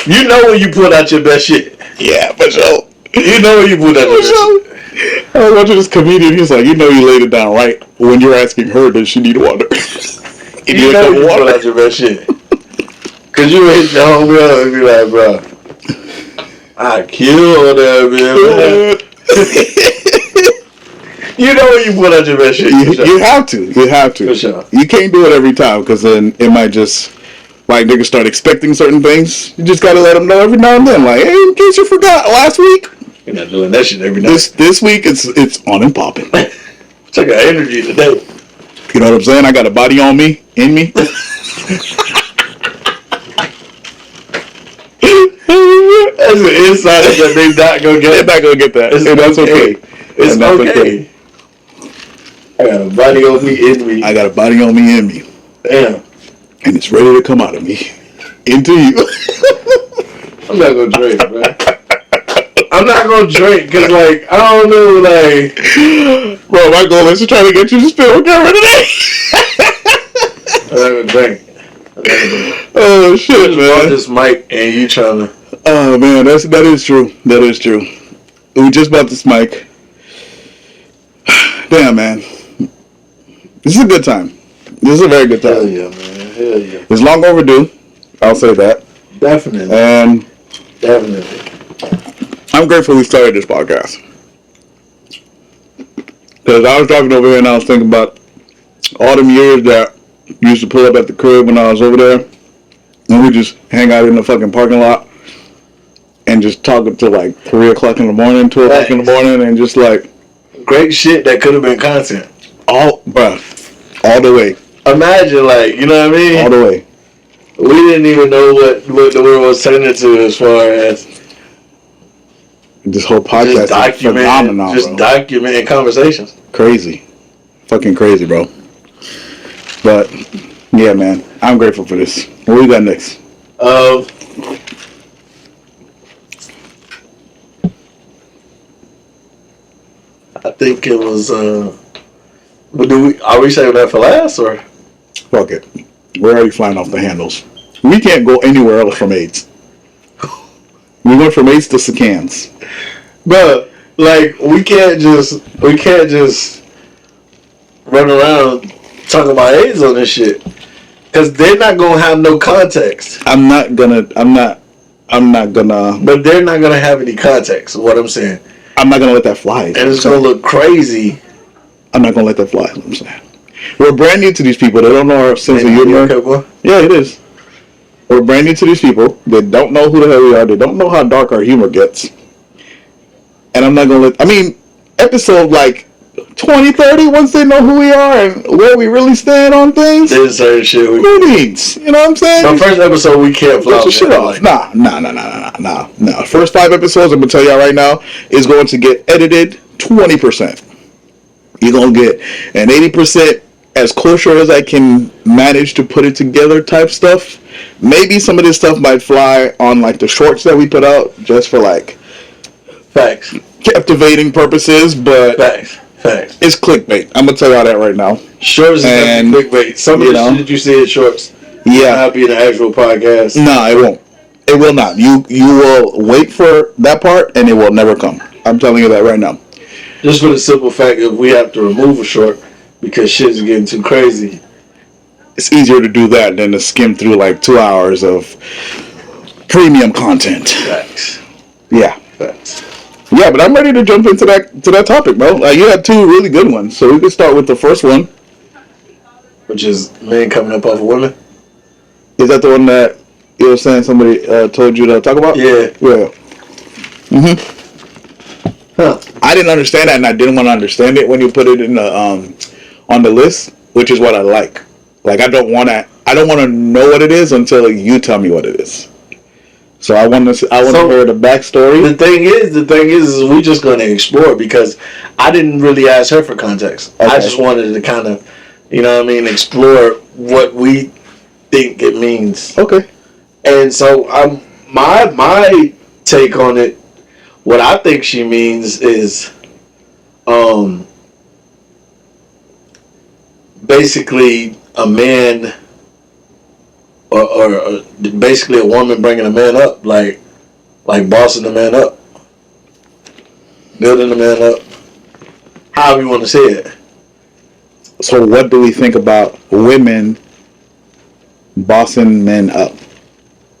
You know when you put out your best shit. Yeah, for sure. You know when you put out your best shit. I was watching this comedian. He's like, you know, you laid it down right when you're asking her, does she need water? You know you put out your best shit. Cause you hit your homie up and be like, bro, I killed that man. You know when you put out your best shit. You have to. You have to. For sure. You can't do it every time because then it might just, like, niggas start expecting certain things. You just gotta let them know every now and then. Like, hey, in case you forgot, last week. You're not doing that shit every night. This week, it's on and popping. Check out energy today. You know what I'm saying? I got a body on me, in me. That's an insight that they not gonna get. They're not gonna get that. It's and that's okay. It's okay. I got a body on me, in me. I got a body on me, in me. Damn. And it's ready to come out of me. Into you. I'm not gonna drink, man. I'm not gonna drink because, like, I don't know, like, bro, my goal is to try to get you to spill on camera today. I'm not gonna drink. Oh shit, man! Man! This mic and you trying to. Oh man, that is true. That is true. We just bought this mic. Damn, man. This is a good time. This is a very good time. Hell yeah, man. Hell yeah. It's long overdue. I'll say that. Definitely. And definitely. I'm grateful we started this podcast. Because I was driving over here and I was thinking about all them years that you used to pull up at the crib when I was over there. And we just hang out in the fucking parking lot and just talk until like 3 o'clock in the morning, 2 o'clock in the morning, and just like... Great shit that could have been content. All the way. Imagine, like, you know what I mean? All the way. We didn't even know what the world was turning to as far as... This whole podcast is phenomenal, just bro. Documenting conversations. Crazy. Fucking crazy, bro. But, Yeah, man. I'm grateful for this. What we got next? I think it was. But are we saving that for last or? Fuck it. We're already flying off the handles. We can't go anywhere else from AIDS. We went from AIDS to Sicans. Bro, like we can't just run around talking about AIDS on this shit because they're not gonna have no context. I'm not gonna. But they're not gonna have any context. What I'm saying. I'm not gonna let that fly. And it's gonna look crazy. I'm not gonna let that fly. I'm saying. We're brand new to these people. They don't know our sense of humor. Okay, boy? Yeah, it is. We're brand new to these people. They don't know who the hell we are. They don't know how dark our humor gets. And I'm not going to let... I mean, episode like 20, 30, once they know who we are and where we really stand on things. There's certain shit we... Who needs? You know what I'm saying? My first episode, we can't fly your shit off. Nah. First 5 episodes, I'm going to tell y'all right now, is going to get edited 20%. You're going to get an 80% as kosher as I can manage to put it together type stuff. Maybe some of this stuff might fly on like the shorts that we put out just for like facts, captivating purposes, but facts. It's clickbait. I'm gonna tell y'all that right now. Shorts and clickbait. Some of the shit that you see in shorts, not be in the actual podcast. No, it won't. It will not. You will wait for that part, and it will never come. I'm telling you that right now. Just for the simple fact that we have to remove a short because shit is getting too crazy. It's easier to do that than to skim through like 2 hours of premium content. Facts. Yeah. Facts. Yeah, but I'm ready to jump into that topic, bro. You had 2 really good ones, so we can start with the first one, which is men coming up off of women. Is that the one that you were saying somebody told you to talk about? Yeah. Mhm. Huh. I didn't understand that, and I didn't want to understand it when you put it in the on the list, which is what I like. Like I don't want to know what it is until you tell me what it is. So I want to hear the backstory. The thing is we just going to explore because I didn't really ask her for context. Okay. I just wanted to kind of, explore what we think it means. Okay. And so my take on it, what I think she means is, basically a man. Or basically a woman bringing a man up, like bossing a man up, building a man up, however you want to say it. So what do we think about women bossing men up?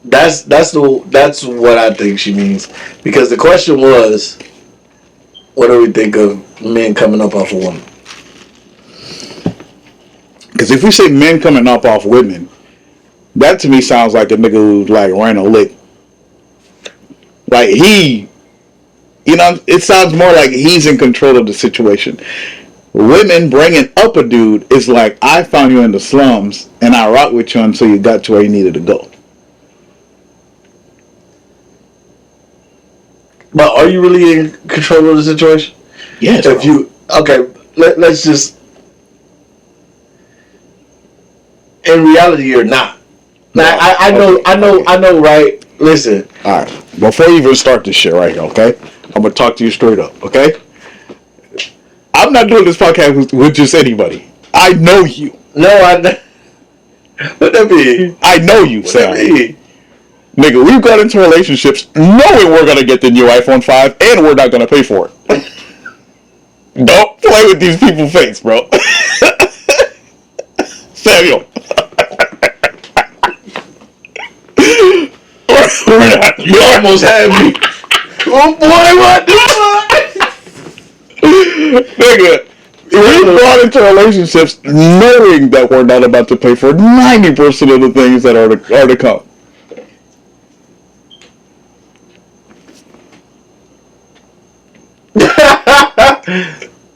That's what I think she means. Because the question was, what do we think of men coming up off a woman? Because if we say men coming up off women, that to me sounds like a nigga who like ran a lick. Like it sounds more like he's in control of the situation. Women bringing up a dude is like, I found you in the slums and I rocked with you until you got to where you needed to go. But are you really in control of the situation? Yes. Let's just. In reality, you're not. Now, I know, right? Listen. All right. Before you even start this shit right here, okay? I'm going to talk to you straight up, okay? I'm not doing this podcast with just anybody. I know you. No, I know. What that mean? I know you, Sammie. Nigga, we've got into relationships knowing we're going to get the new iPhone 5 and we're not going to pay for it. Don't play with these people's face, bro. Samuel. You almost had me. Oh boy, what the fuck? Nigga, we brought into relationships knowing that we're not about to pay for 90% of the things that are to come.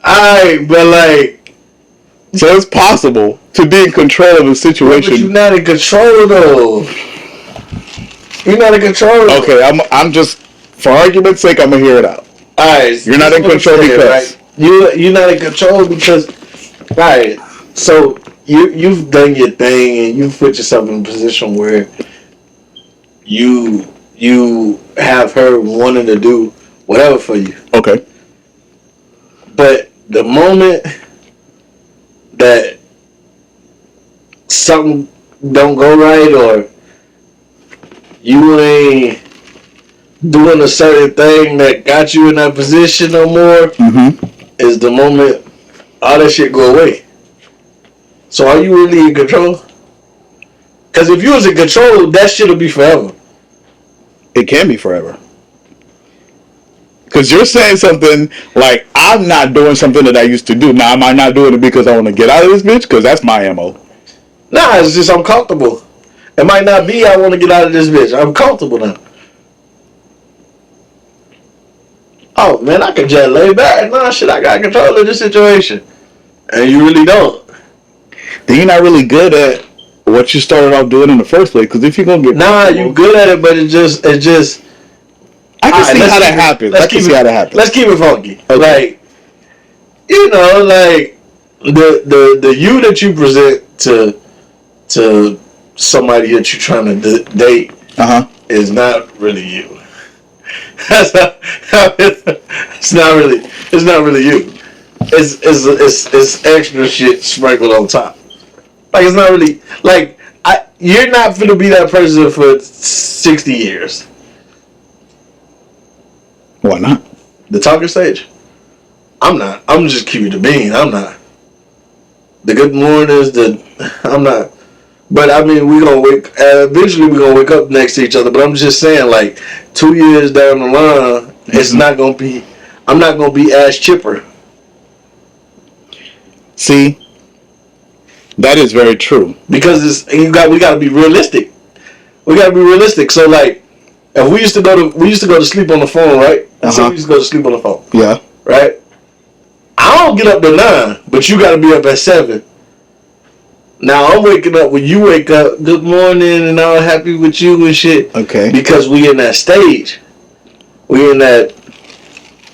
Alright, but like, so it's possible to be in control of a situation. But you're not in control though. You're not in control. Okay, I'm just, for argument's sake, I'm gonna hear it out. Alright, you're not in control because right? You're not in control because, alright. So you've done your thing and you've put yourself in a position where you have her wanting to do whatever for you. Okay. But the moment that something don't go right or you ain't doing a certain thing that got you in that position no more, is the moment all that shit go away. So are you really in control? Because if you was in control, that shit'll be forever. It can be forever. Because you're saying something like, I'm not doing something that I used to do. Now, am I not doing it because I want to get out of this bitch? Because that's my MO. Nah, it's just I'm comfortable. It might not be I want to get out of this bitch. I'm comfortable now. Oh, man, I can just lay back. Nah, shit, I got control of this situation. And you really don't. Then you're not really good at what you started off doing in the first place. Because if you're going to get... Nah, you good at it, but it just... I can see how that happens. Let's keep it funky. Okay. Like, you know, like the you that you present to somebody that you're trying to date is not really you. It's not really you. It's extra shit sprinkled on top. Like it's not really like you're not gonna be that person for 60 years. Why not? The talking stage? I'm not. I'm just keeping the bean. I'm not. The good mornings, I'm not. But I mean, we're gonna eventually we're gonna wake up next to each other. But I'm just saying, like 2 years down the line, it's not gonna be. I'm not gonna be ass chipper. See, that is very true. Because we gotta be realistic. We gotta be realistic. So like, if we used to go to sleep on the phone, right? So we used to go to sleep on the phone. Yeah. Right. I don't get up to 9, but you gotta be up at 7. Now I'm waking up when you wake up. Good morning, and I'm happy with you and shit. Okay. Because we in that stage. We in that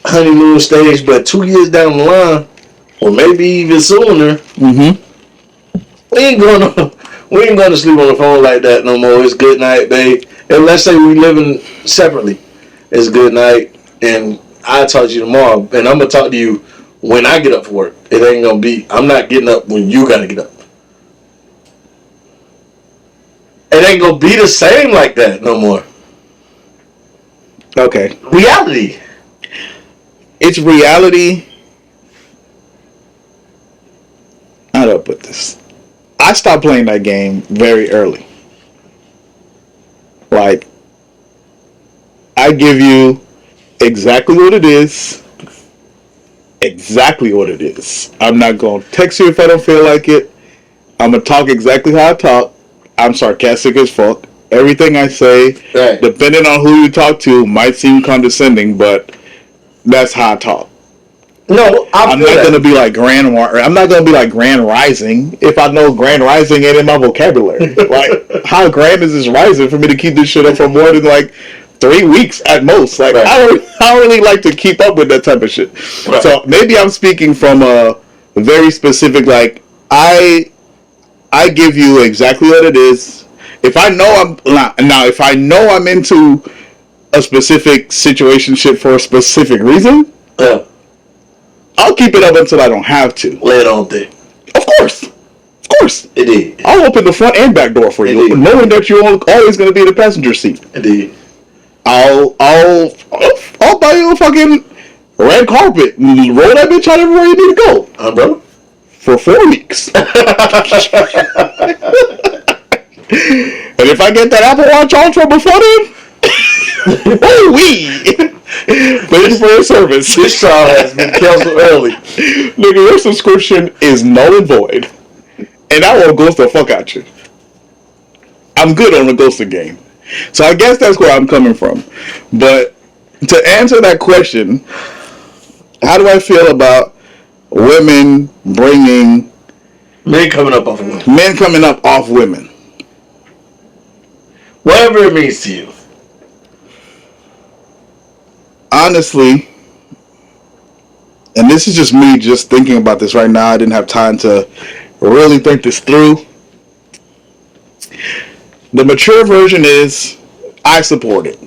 honeymoon stage, but 2 years down the line, or maybe even sooner, we ain't going to sleep on the phone like that no more. It's good night, babe. And let's say we living separately. It's good night, and I'll talk to you tomorrow, and I'm gonna talk to you when I get up for work. It ain't gonna be. I'm not getting up when you gotta get up. It ain't gonna be the same like that no more. Okay. Reality. It's reality. How do I put this? I stopped playing that game very early. Like, I give you exactly what it is. Exactly what it is. I'm not going to text you if I don't feel like it. I'm going to talk exactly how I talk. I'm sarcastic as fuck. Everything I say, right, depending on who you talk to, might seem condescending, but that's how I talk. No, I'm not going to be like I'm not going to be like Grand Rising if I know Grand Rising ain't in my vocabulary. Like, how grand is this rising for me to keep this shit up for more than like 3 weeks at most? Like, right. I don't really like to keep up with that type of shit. Right. So maybe I'm speaking from a very specific, like, I give you exactly what it is. If I know if I know I'm into a specific situationship for a specific reason, I'll keep it up until I don't have to. Lay it on thick. Of course. It is. I'll open the front and back door for you, knowing that you're always going to be in the passenger seat. Indeed. I'll buy you a fucking red carpet and roll that bitch out everywhere you need to go. Bro. For 4 weeks. And if I get that Apple Watch Ultra before then, oh wee! Thank you for your service. This trial has been canceled early. Nigga, your subscription is null and void. And I won't ghost the fuck out you. I'm good on the ghosting game. So I guess that's where I'm coming from. But to answer that question, how do I feel about women bringing... Men coming up off women. Men coming up off women. Whatever it means to you. Honestly, and this is just me just thinking about this right now. I didn't have time to really think this through. The mature version is I support it.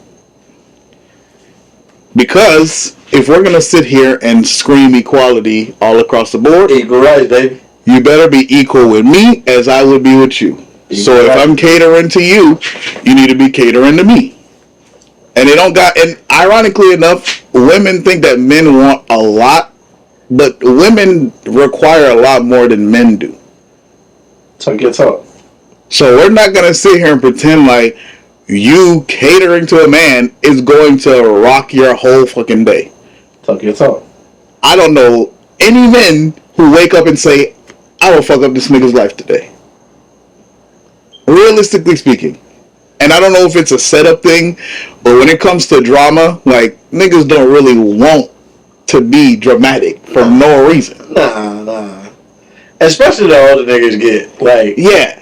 Because if we're going to sit here and scream equality all across the board, Equal rights, baby. You better be equal with me as I would be with you. So if I'm catering to you, you need to be catering to me. And they don't got, and ironically enough, women think that men want a lot, but women require a lot more than men do. Talk your talk. So we're not going to sit here and pretend like you catering to a man is going to rock your whole fucking day. Talk your talk. I don't know any men who wake up and say, I will fuck up this nigga's life today. Realistically speaking. And I don't know if it's a setup thing, but when it comes to drama, like, niggas don't really want to be dramatic for no reason. Nah. Especially the older niggas get, like... Yeah.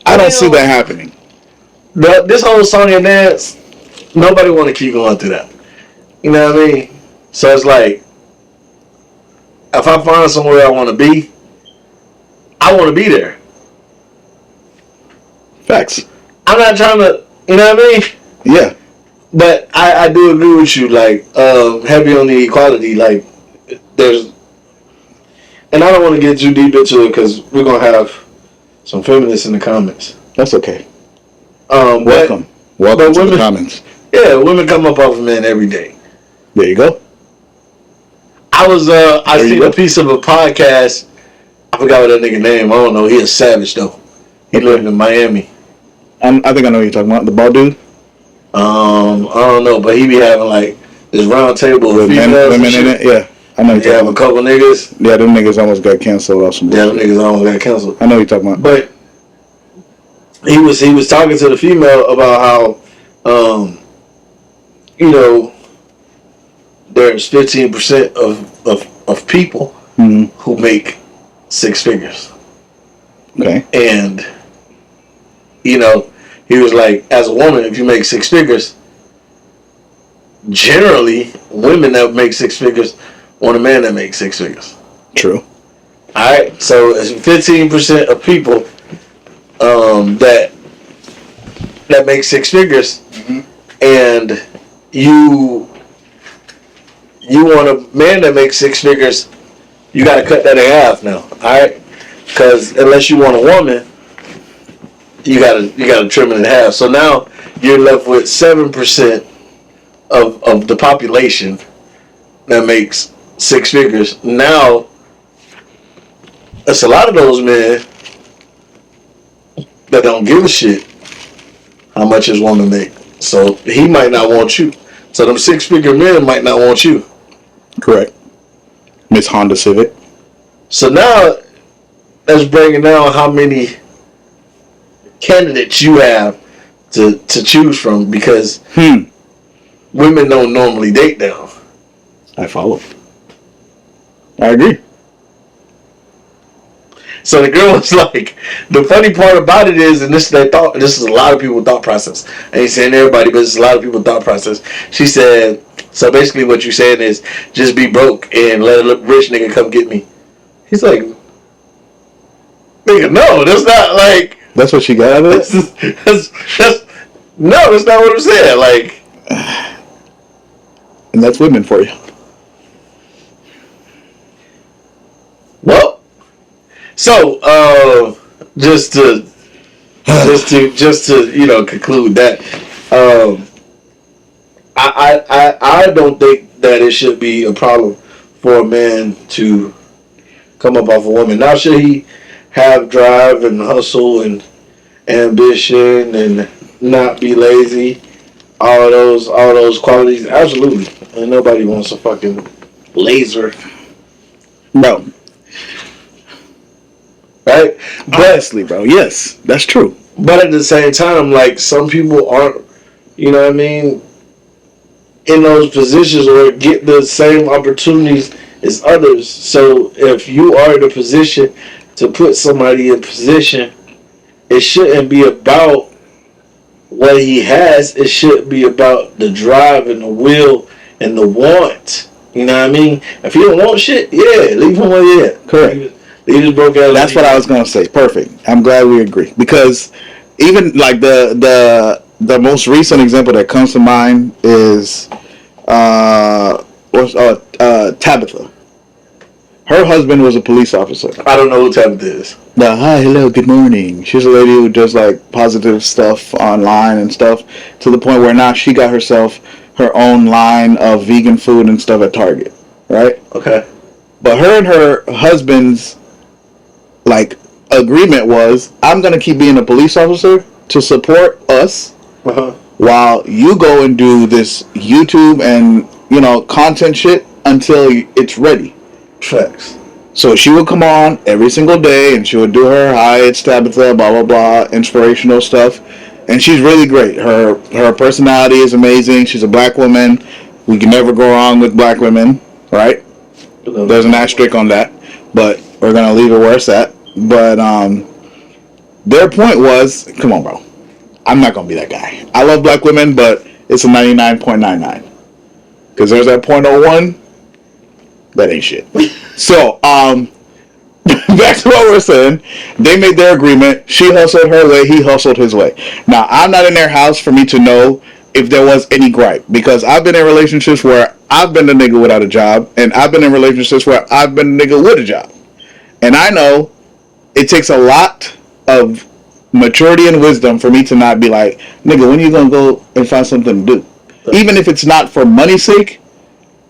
I don't see that happening. This whole song and dance, nobody want to keep going through that. You know what I mean? So it's like, if I find somewhere I want to be, I want to be there. Facts. I'm not trying to, you know what I mean? Yeah. But I do agree with you, like, heavy on the equality, like, there's, and I don't want to get too deep into it because we're going to have some feminists in the comments. That's okay. Welcome to women, the comments. Yeah, women come up off of men every day. There you go. I seen a piece of a podcast. I forgot what that nigga name. I don't know. He a savage though. He lived in Miami. I think I know what you're talking about. The bald dude? I don't know, but he be having like this round table with females women in it. Yeah, I know. He have a couple niggas. Yeah, them niggas almost got canceled or something. Yeah, them niggas almost got canceled. I know what you're talking about. But he was talking to the female about how, you know, there's 15% of people who make six figures. Okay. And, you know, he was like, as a woman, if you make six figures, generally, women that make six figures want a man that makes six figures. True. Alright, so it's 15% of people that make six figures, and you want a man that makes six figures, you got to cut that in half now. Alright, because unless you want a woman, you gotta trim it in half. So now you're left with 7% of the population that makes six figures. Now that's a lot of those men that don't give a shit how much his woman make. So he might not want you. So them six figure men might not want you. Correct. Miss Honda Civic. So now that's breaking down how many candidates you have to choose from, because women don't normally date down. I follow. I agree. So the girl was like, the funny part about it is, and this is a lot of people's thought process. I ain't saying everybody, but it's a lot of people's thought process. She said, so basically what you're saying is, just be broke and let a rich nigga come get me. He's like, nigga, no, that's not like... That's what she got out of it? No, that's not what I'm saying. Like, and that's women for you. Well, so just to you know, conclude that, I don't think that it should be a problem for a man to come up off a woman. Now, should he have drive and hustle and ambition and not be lazy? All those qualities, absolutely. And nobody wants a fucking laser. Bro. Right? Honestly, bro, yes, that's true. But at the same time, like, some people aren't, you know what I mean, in those positions or get the same opportunities as others. So if you are in a position to put somebody in position, it shouldn't be about what he has. It should be about the drive and the will and the want You know what I mean? If he don't want shit, yeah, leave him where he at. Correct. Leave his broke ass. That's what I was gonna say. Perfect. I'm glad we agree because even like the most recent example that comes to mind is Tabitha. Her husband was a police officer. I don't know who Tabitha is. The hi, hello, good morning. She's a lady who does like positive stuff online and stuff to the point where now she got herself her own line of vegan food and stuff at Target, right? Okay. But her and her husband's like agreement was, I'm gonna keep being a police officer to support us while you go and do this YouTube and content shit until it's ready. Facts. So she would come on every single day and she would do her hi, it's Tabitha, blah blah blah, inspirational stuff, and she's really great. Her personality is amazing. She's a black woman. We can never go wrong with black women, right? There's an asterisk on that, but we're gonna leave it where it's at. But their point was, come on, bro. I'm not gonna be that guy. I love black women, but it's a 99.99. Because there's that 0.01. That ain't shit. So, back to what we're saying. They made their agreement. She hustled her way. He hustled his way. Now, I'm not in their house for me to know if there was any gripe. Because I've been in relationships where I've been a nigga without a job. And I've been in relationships where I've been a nigga with a job. And I know it takes a lot of maturity and wisdom for me to not be like, nigga, when are you going to go and find something to do? Even if it's not for money's sake.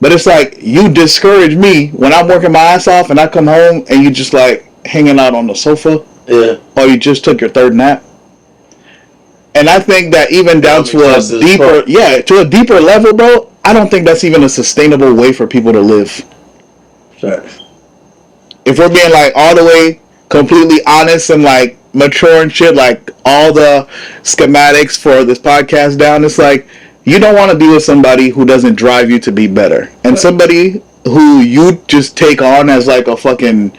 But it's like, you discourage me when I'm working my ass off and I come home and you just like hanging out on the sofa. Yeah. Or you just took your third nap. And I think that even down to a deeper level, bro, I don't think that's even a sustainable way for people to live. Facts. If we're being like all the way completely honest and like mature and shit, like all the schematics for this podcast down, it's like, you don't want to be with somebody who doesn't drive you to be better. And somebody who you just take on as like a fucking,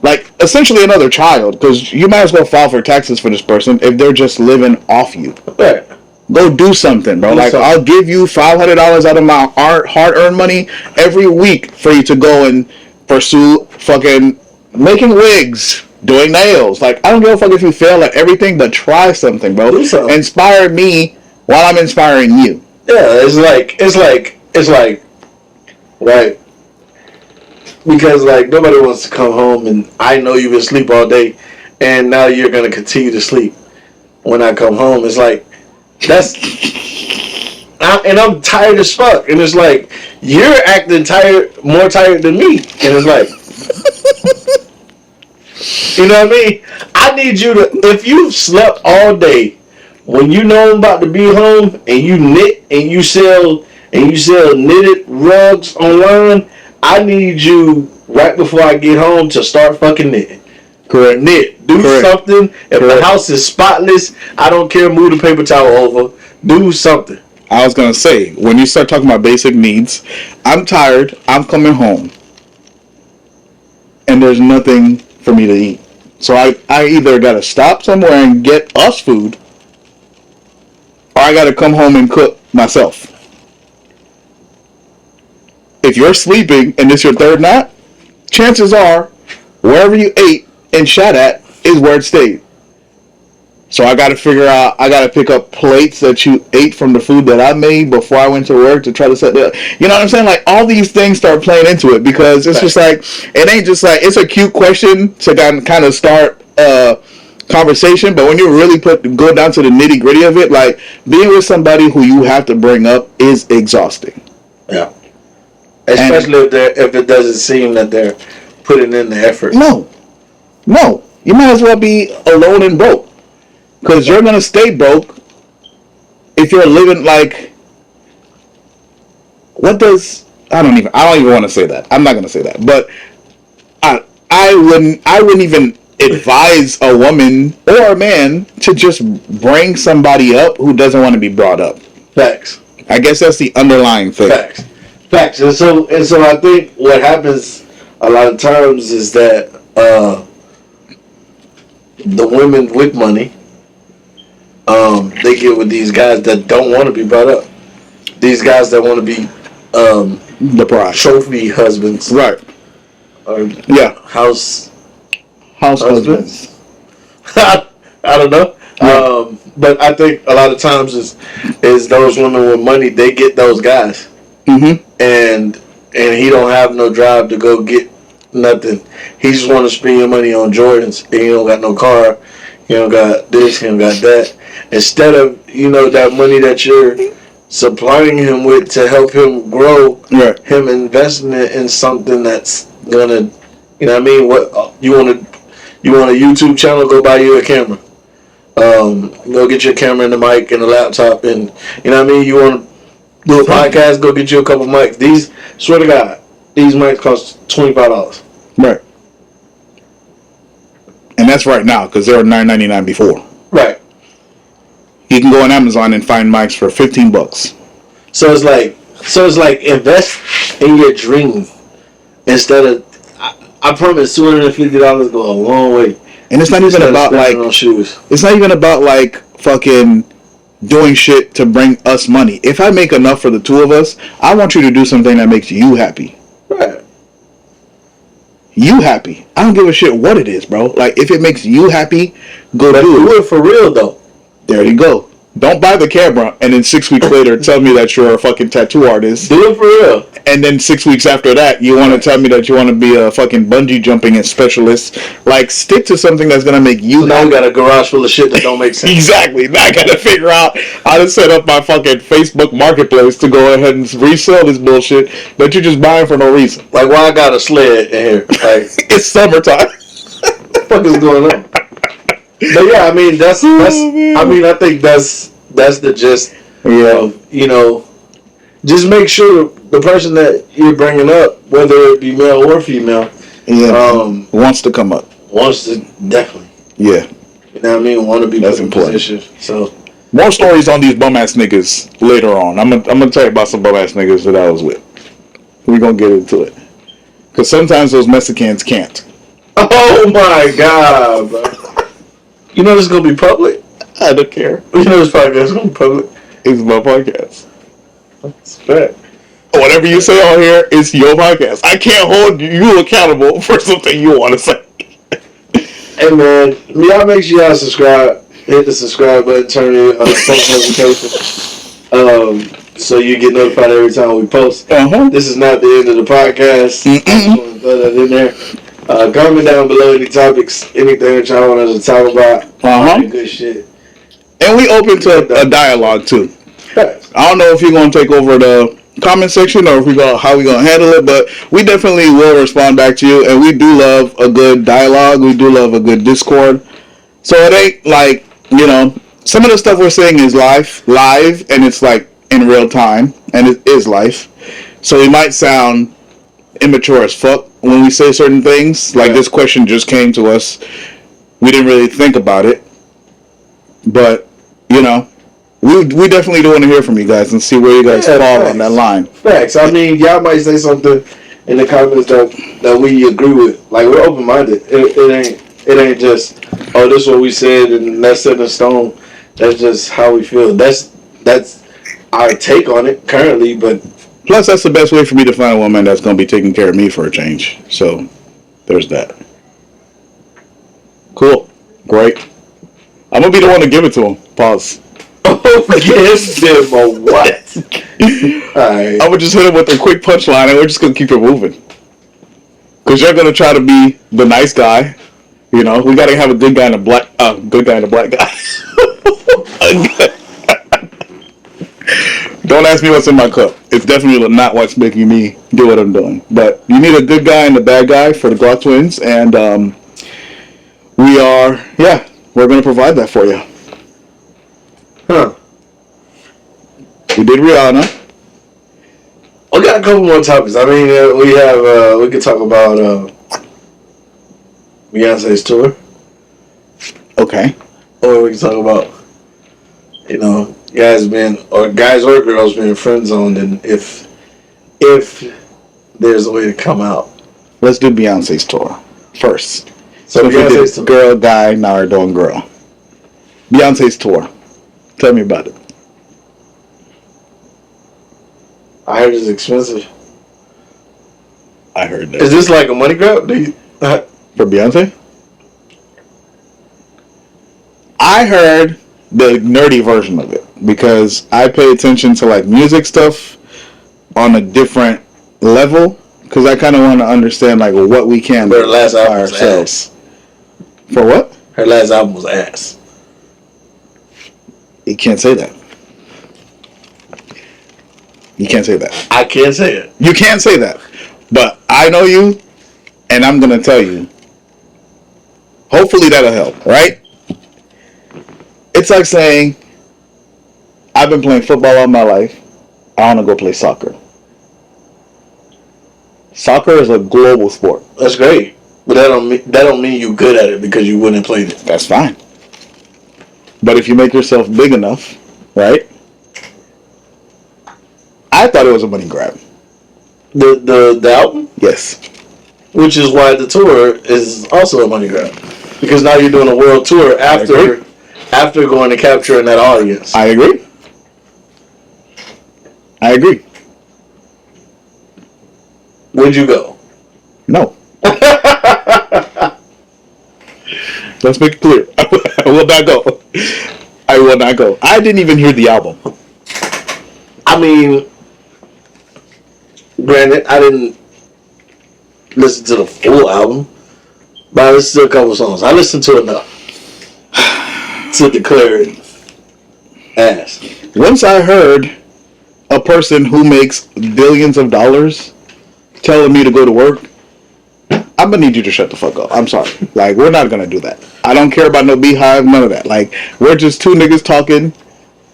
like essentially another child. Because you might as well file for taxes for this person if they're just living off you. Right. Go do something, bro. I'll give you $500 out of my hard-earned money every week for you to go and pursue fucking making wigs, doing nails. Like, I don't give a fuck if you fail at everything, but try something, bro. Do something. Inspire me while I'm inspiring you. Yeah, it's like, right? Because like nobody wants to come home and I know you've been asleep all day, and now you're gonna continue to sleep. When I come home, it's like and I'm tired as fuck, and it's like you're acting more tired than me, and it's like, you know what I mean? I need you to, if you've slept all day. When you know I'm about to be home and you knit and you sell knitted rugs online, I need you right before I get home to start fucking knitting. Correct. Knit. Do something. If the house is spotless, I don't care. Move the paper towel over. Do something. I was going to say, when you start talking about basic needs, I'm tired. I'm coming home. And there's nothing for me to eat. So I either got to stop somewhere and get us food, or I gotta come home and cook myself. If you're sleeping and it's your third nap, chances are wherever you ate and shot at is where it stayed. So I gotta figure out, I gotta pick up plates that you ate from the food that I made before I went to work to try to set the, you know what I'm saying? Like, all these things start playing into it because it's just like, it ain't just like, it's a cute question to kind of start conversation, but when you really go down to the nitty gritty of it, like being with somebody who you have to bring up is exhausting. Yeah. Especially if it doesn't seem that they're putting in the effort. No. You might as well be alone and broke. Because you're going to stay broke if you're living like, I don't even want to say that. I'm not going to say that. But I wouldn't even advise a woman or a man to just bring somebody up who doesn't want to be brought up. Facts. I guess that's the underlying thing. Facts. And so I think what happens a lot of times is that the women with money, they get with these guys that don't want to be brought up. These guys that want to be The bride. trophy husbands. Right. Or Yeah. house Husbands. I don't know. Yeah. But I think a lot of times is those women with money, they get those guys. Mm-hmm. And he don't have no drive to go get nothing. He just want to spend your money on Jordans. And he don't got no car. He don't got this. He don't got that. Instead of that money that you're supplying him with to help him grow, Right. him investing it in something that's gonna, what I mean? What you want a YouTube channel? Go buy you a camera. Go get your camera and the mic and the laptop, and what I mean. You want to do a podcast? Go get you a couple mics. These, swear to God, these mics cost $25. Right. And that's right now because they were $9.99 before. Right. You can go on Amazon and find mics for $15. So it's like invest in your dream instead of. I promise $250 go a long way. And it's not even about like on shoes. It's not even about like fucking doing shit to bring us money. If I make enough for the two of us, I want you to do something that makes you happy. Right. You happy. I don't give a shit what it is, bro. Like if it makes you happy, go But do it for real though. There you go. Don't buy the camera and then 6 weeks later tell me that you're a fucking tattoo artist. Do it for real. And then 6 weeks after that, you want to tell me that you want to be a fucking bungee jumping specialist. Like, stick to something that's going to make you now we got a garage full of shit that don't make sense. Exactly. Now I got to figure out how to set up my fucking Facebook marketplace to go ahead and resell this bullshit that you're just buying for no reason. Like, why I got a sled in here? Like, it's summertime. What the fuck is going on? But yeah, I mean, that's I mean, I think that's the gist. Yeah. Just make sure the person that you're bringing up, whether it be male or female, wants to come up. Wants to definitely. Yeah. You know what I mean? Want to be that's put in important. position. So more stories on these bum ass niggas later on. I'm gonna tell you about some bum ass niggas that I was with. We're gonna get into it. Because sometimes those Mexicans can't. Oh my God, bro. You know this is going to be public? I don't care. You know this podcast is going to be public? It's my podcast. That's fact. Whatever you say on here is your podcast. I can't hold you accountable for something you want to say. Hey man, y'all make sure y'all subscribe. Hit the subscribe button, turn your post notifications. So you get notified every time we post. This is not the end of the podcast. I just want to throw that in there. Comment down below any topics, anything that y'all want us to talk about. Good shit. And we open to a dialogue too. Right. I don't know if you're gonna take over the comment section or if how we gonna handle it, but we definitely will respond back to you. And we do love a good dialogue. We do love a good Discord. So it ain't like some of the stuff we're saying is live, and it's like in real time, and it is live. So it might sound immature as fuck when we say certain things. Like this question just came to us. We didn't really think about it, but we definitely do want to hear from you guys and see where you guys fall on that line. Facts. I mean, y'all might say something in the comments that we agree with. Like, we're open minded. It ain't just this is what we said and that's set in stone. That's just how we feel. That's our take on it currently, but. Plus, that's the best way for me to find a woman that's going to be taking care of me for a change. So, there's that. Cool. Great. I'm going to be the one to give it to him. Pause. Oh, yes, him or what? Alright. I would just hit him with a quick punchline and we're just going to keep it moving. Because you're going to try to be the nice guy. We got to have a good guy and a black guy. Don't ask me what's in my cup. It's definitely not what's making me do what I'm doing. But you need a good guy and a bad guy for the Glock twins. And we're going to provide that for you. Huh. We did Rihanna. We got a couple more topics. I mean, we could talk about Beyonce's tour. Okay. Or we can talk about, guys or girls being friend zoned, and if there's a way to come out. Let's do Beyonce's tour first. So Beyonce's tour. Girl, guy, now we're doing girl. Beyonce's tour. Tell me about it. I heard it's expensive. I heard that. Is this like a money grab? For Beyonce? I heard the nerdy version of it because I pay attention to like music stuff on a different level because I kind of want to understand like what we can But her last by album was ourselves. For what? Her last album was ass. You can't say that. You can't say that. I can't say it. You can't say that. But I know you, and I'm going to tell you. Hopefully that'll help, right? It's like saying, I've been playing football all my life. I want to go play soccer. Soccer is a global sport. That's great. But that don't mean you good at it because you wouldn't play it. That's fine. But if you make yourself big enough, right? I thought it was a money grab. The album? Yes. Which is why the tour is also a money grab. Because now you're doing a world tour after going and capturing that audience. I agree. Would you go? No. Let's make it clear. I will not go. I will not go. I didn't even hear the album. I mean, granted, I didn't listen to the full album, but I listened to a couple songs. I listened to enough to declare it ass. Once I heard a person who makes billions of dollars telling me to go to work, I'm gonna need you to shut the fuck up. I'm sorry. Like, we're not gonna do that. I don't care about no beehive, none of that. Like, we're just two niggas talking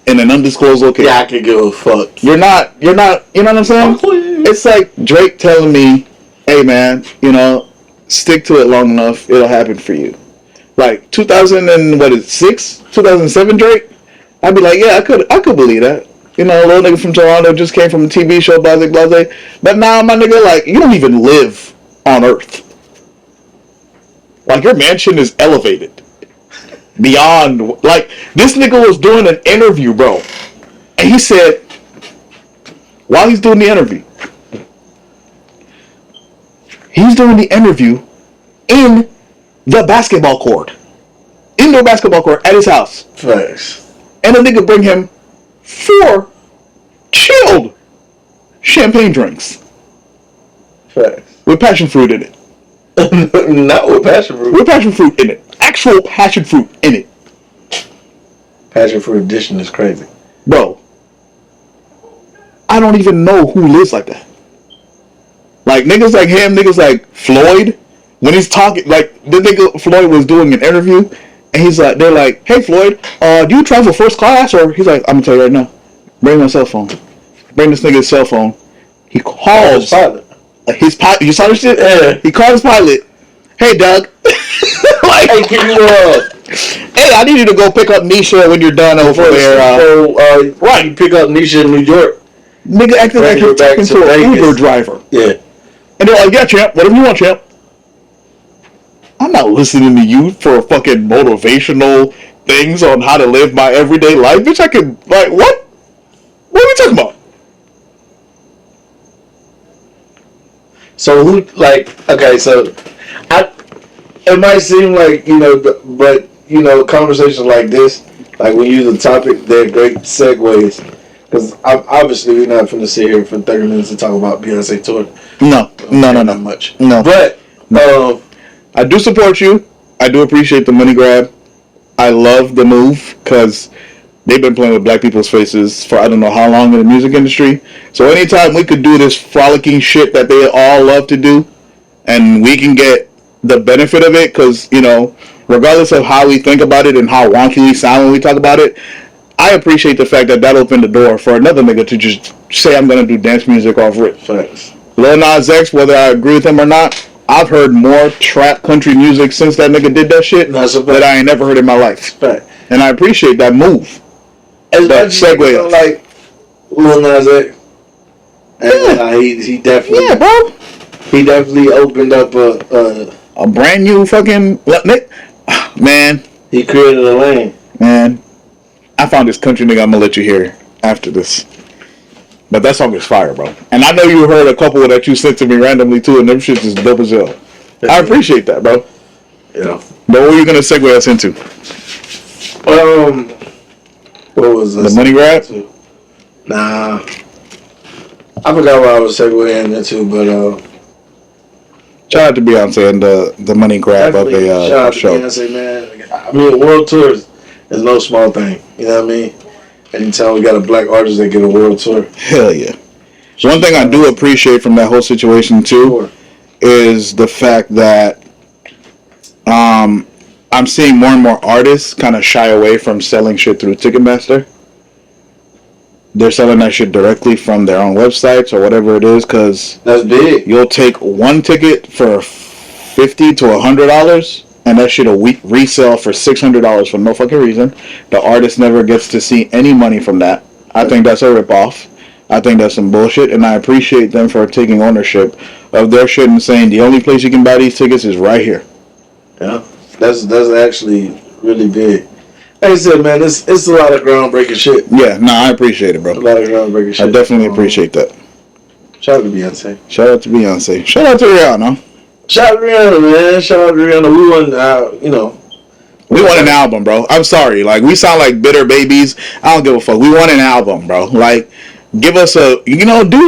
in an undisclosed location. Yeah, I could give a fuck. You're not, you know what I'm saying? It's like Drake telling me, hey man, stick to it long enough, it'll happen for you. Like 2007 Drake, I'd be like, yeah, I could believe that. A little nigga from Toronto just came from a TV show, blase, blase. But now, my nigga, like, you don't even live on Earth. Like, your mansion is elevated. Beyond, like, this nigga was doing an interview, bro. And he said, while he's doing the interview, he's doing the interview in the basketball court. Indoor basketball court at his house. Facts. And the nigga bring him 4 chilled champagne drinks. Facts. With passion fruit in it. Not with passion fruit. With passion fruit in it. Actual passion fruit in it. Passion fruit addition is crazy. Bro, I don't even know who lives like that. Like, niggas like him, niggas like Floyd, when he's talking, like, the nigga Floyd was doing an interview, and he's like, they're like, hey Floyd, do you travel first class? Or he's like, I'm gonna tell you right now, bring my cell phone. Bring this nigga's cell phone. He calls his pilot. You saw this shit? Yeah. He called his pilot. Hey Doug. Like, hey, can you hey, I need you to go pick up Nisha when you're done over there. Right, you pick up Nisha in New York. Nigga acting like you're talking to an Uber driver. Yeah. And they're like, yeah, champ, whatever you want, champ. I'm not listening to you for fucking motivational things on how to live my everyday life. Bitch, I can, like, what? What are we talking about? So who, like, okay, so it might seem like, but, conversations like this, like when you use a topic, they're great segues. Because obviously we're not finna sit here for 30 minutes and talk about Beyonce tour. No. Not much. No. But, I do support you. I do appreciate the money grab. I love the move because they've been playing with black people's faces for I don't know how long in the music industry. So anytime we could do this frolicking shit that they all love to do, and we can get the benefit of it, because, regardless of how we think about it and how wonky we sound when we talk about it, I appreciate the fact that opened the door for another nigga to just say I'm going to do dance music off rip. Thanks. Lil Nas X, whether I agree with him or not, I've heard more trap country music since that nigga did that shit that I ain't never heard in my life. Fact. And I appreciate that move. That segue. Like Lil Nas X. Yeah. He definitely. Yeah, bro. He definitely opened up a brand new fucking man. He created a lane. Man, I found this country nigga. I'm gonna let you hear after this. But that song is fire, bro. And I know you heard a couple that you sent to me randomly too, and them shits is dope as hell. I appreciate that, bro. Yeah. But what were you gonna segue us into? What was this? The money grab? Nah. I forgot what I was segueing into, but Shout out to Beyonce and the money grab of shout a out to show. Beyonce, man. I mean, a world tour is no small thing. You know what I mean? Anytime we got a black artist that get a world tour. Hell yeah. One thing I do appreciate from that whole situation too is the fact that I'm seeing more and more artists kind of shy away from selling shit through Ticketmaster. They're selling that shit directly from their own websites or whatever it is, because that's big. You'll take one ticket for $50 to $100, and that shit'll resell for $600 for no fucking reason. The artist never gets to see any money from that. I think that's a ripoff. I think that's some bullshit, and I appreciate them for taking ownership of their shit and saying the only place you can buy these tickets is right here. Yeah, that's actually really big. Like I said, man, it's a lot of groundbreaking shit. Yeah, no, I appreciate it, bro. A lot of groundbreaking shit. I definitely appreciate that. Shout out to Beyonce. Shout out to Beyonce. Shout out to Rihanna. Shout out to Rihanna, man. Shout out to Rihanna. We won, We want an album, bro. I'm sorry. Like, we sound like bitter babies. I don't give a fuck. We want an album, bro. Like, give us do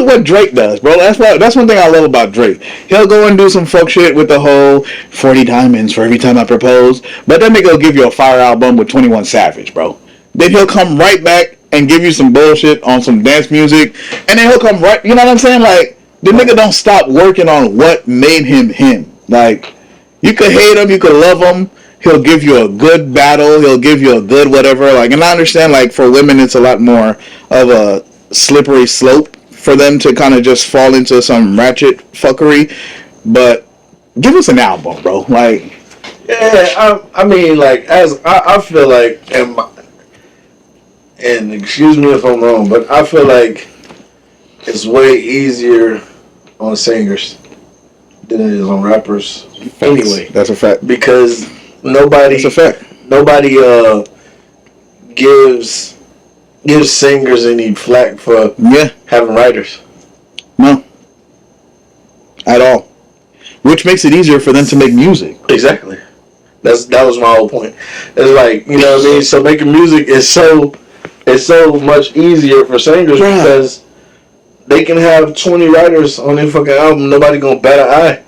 what Drake does, bro. That's one thing I love about Drake. He'll go and do some fuck shit with the whole 40 diamonds for every time I propose. But then he'll give you a fire album with 21 Savage, bro. Then he'll come right back and give you some bullshit on some dance music. And then he'll come right, you know what I'm saying? Like, the nigga don't stop working on what made him him. Like, you could hate him, you could love him. He'll give you a good battle. He'll give you a good whatever. Like, and I understand, like, for women, it's a lot more of a slippery slope for them to kind of just fall into some ratchet fuckery. But give us an album, bro. Like, yeah, I mean, like, as I feel like, and excuse me if I'm wrong, but I feel like it's way easier on singers than it is on rappers. Facts. Anyway, That's a fact. Because nobody, That's a fact. Nobody gives singers any flack for having writers. No. At all. Which makes it easier for them to make music. Exactly. That was my whole point. It's like, you know what I mean? So making music is so much easier for singers because they can have 20 writers on their fucking album. Nobody gonna bat an eye.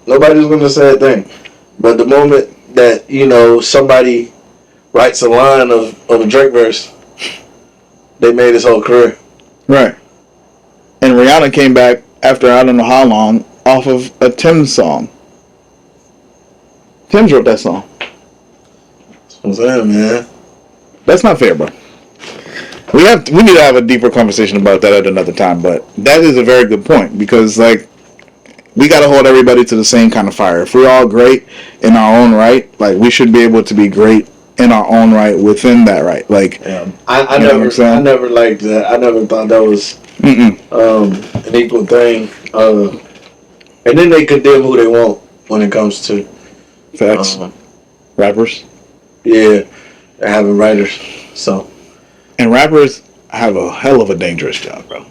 Nobody's gonna say a thing. But the moment that, somebody writes a line of a Drake verse, they made his whole career. Right. And Rihanna came back after I don't know how long off of a Tim's song. Tim's wrote that song. That's what I'm saying, man. That's not fair, bro. We need to have a deeper conversation about that at another time, but that is a very good point because, like, we got to hold everybody to the same kind of fire. If we're all great in our own right, like, we should be able to be great in our own right within that right. Like, I never liked that. I never thought that was an equal thing. And then they condemn who they want when it comes to facts. Rappers. Yeah, they're having writers. So. And rappers have a hell of a dangerous job, bro.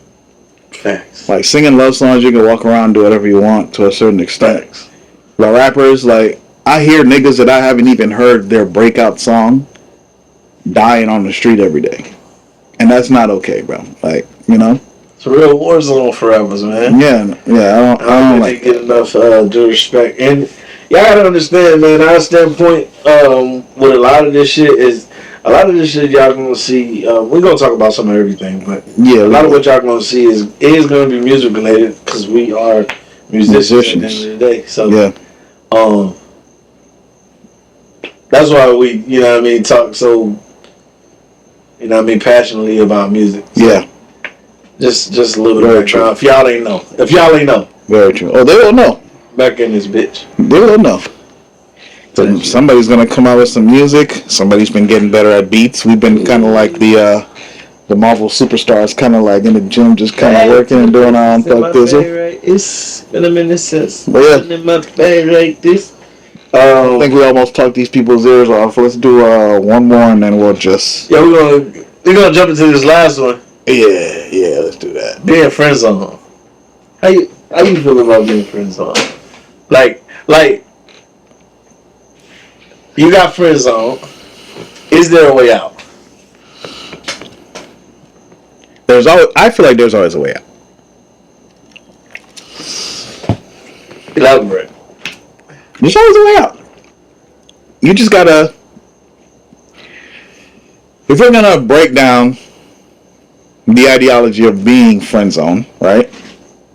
Facts. Like, singing love songs, you can walk around and do whatever you want to a certain extent. Facts. But rappers, like, I hear niggas that I haven't even heard their breakout song dying on the street every day. And that's not okay, bro. Like, It's a real war zone for rappers, man. Yeah, I don't like get enough due respect. And y'all gotta understand, man, our standpoint with a lot of this shit y'all gonna see, we're gonna talk about some of everything, but a lot of what y'all gonna see is gonna be music related because we are musicians at the end of the day. So that's why we, talk so, passionately about music. So yeah. Just a little bit of background. If y'all ain't know. Very true. Oh, they will know. Back in this bitch. They will know. Somebody's gonna come out with some music. Somebody's been getting better at beats. We've been kind of like the Marvel superstars, kind of like in the gym, just kind of working and doing our own thug thizzle. It's been a minute since. But yeah, in my bag like this. I think we almost talked these people's ears off. Let's do one more and then we'll just. Yeah, we're gonna we're gonna jump into this last one. Yeah, let's do that. Being friend zone. How you feel about being friend zone? Like you got friend zone. Is there a way out? I feel like there's always a way out. Elaborate. There's always a way out. You just gotta. If we're gonna break down the ideology of being friend zone, right?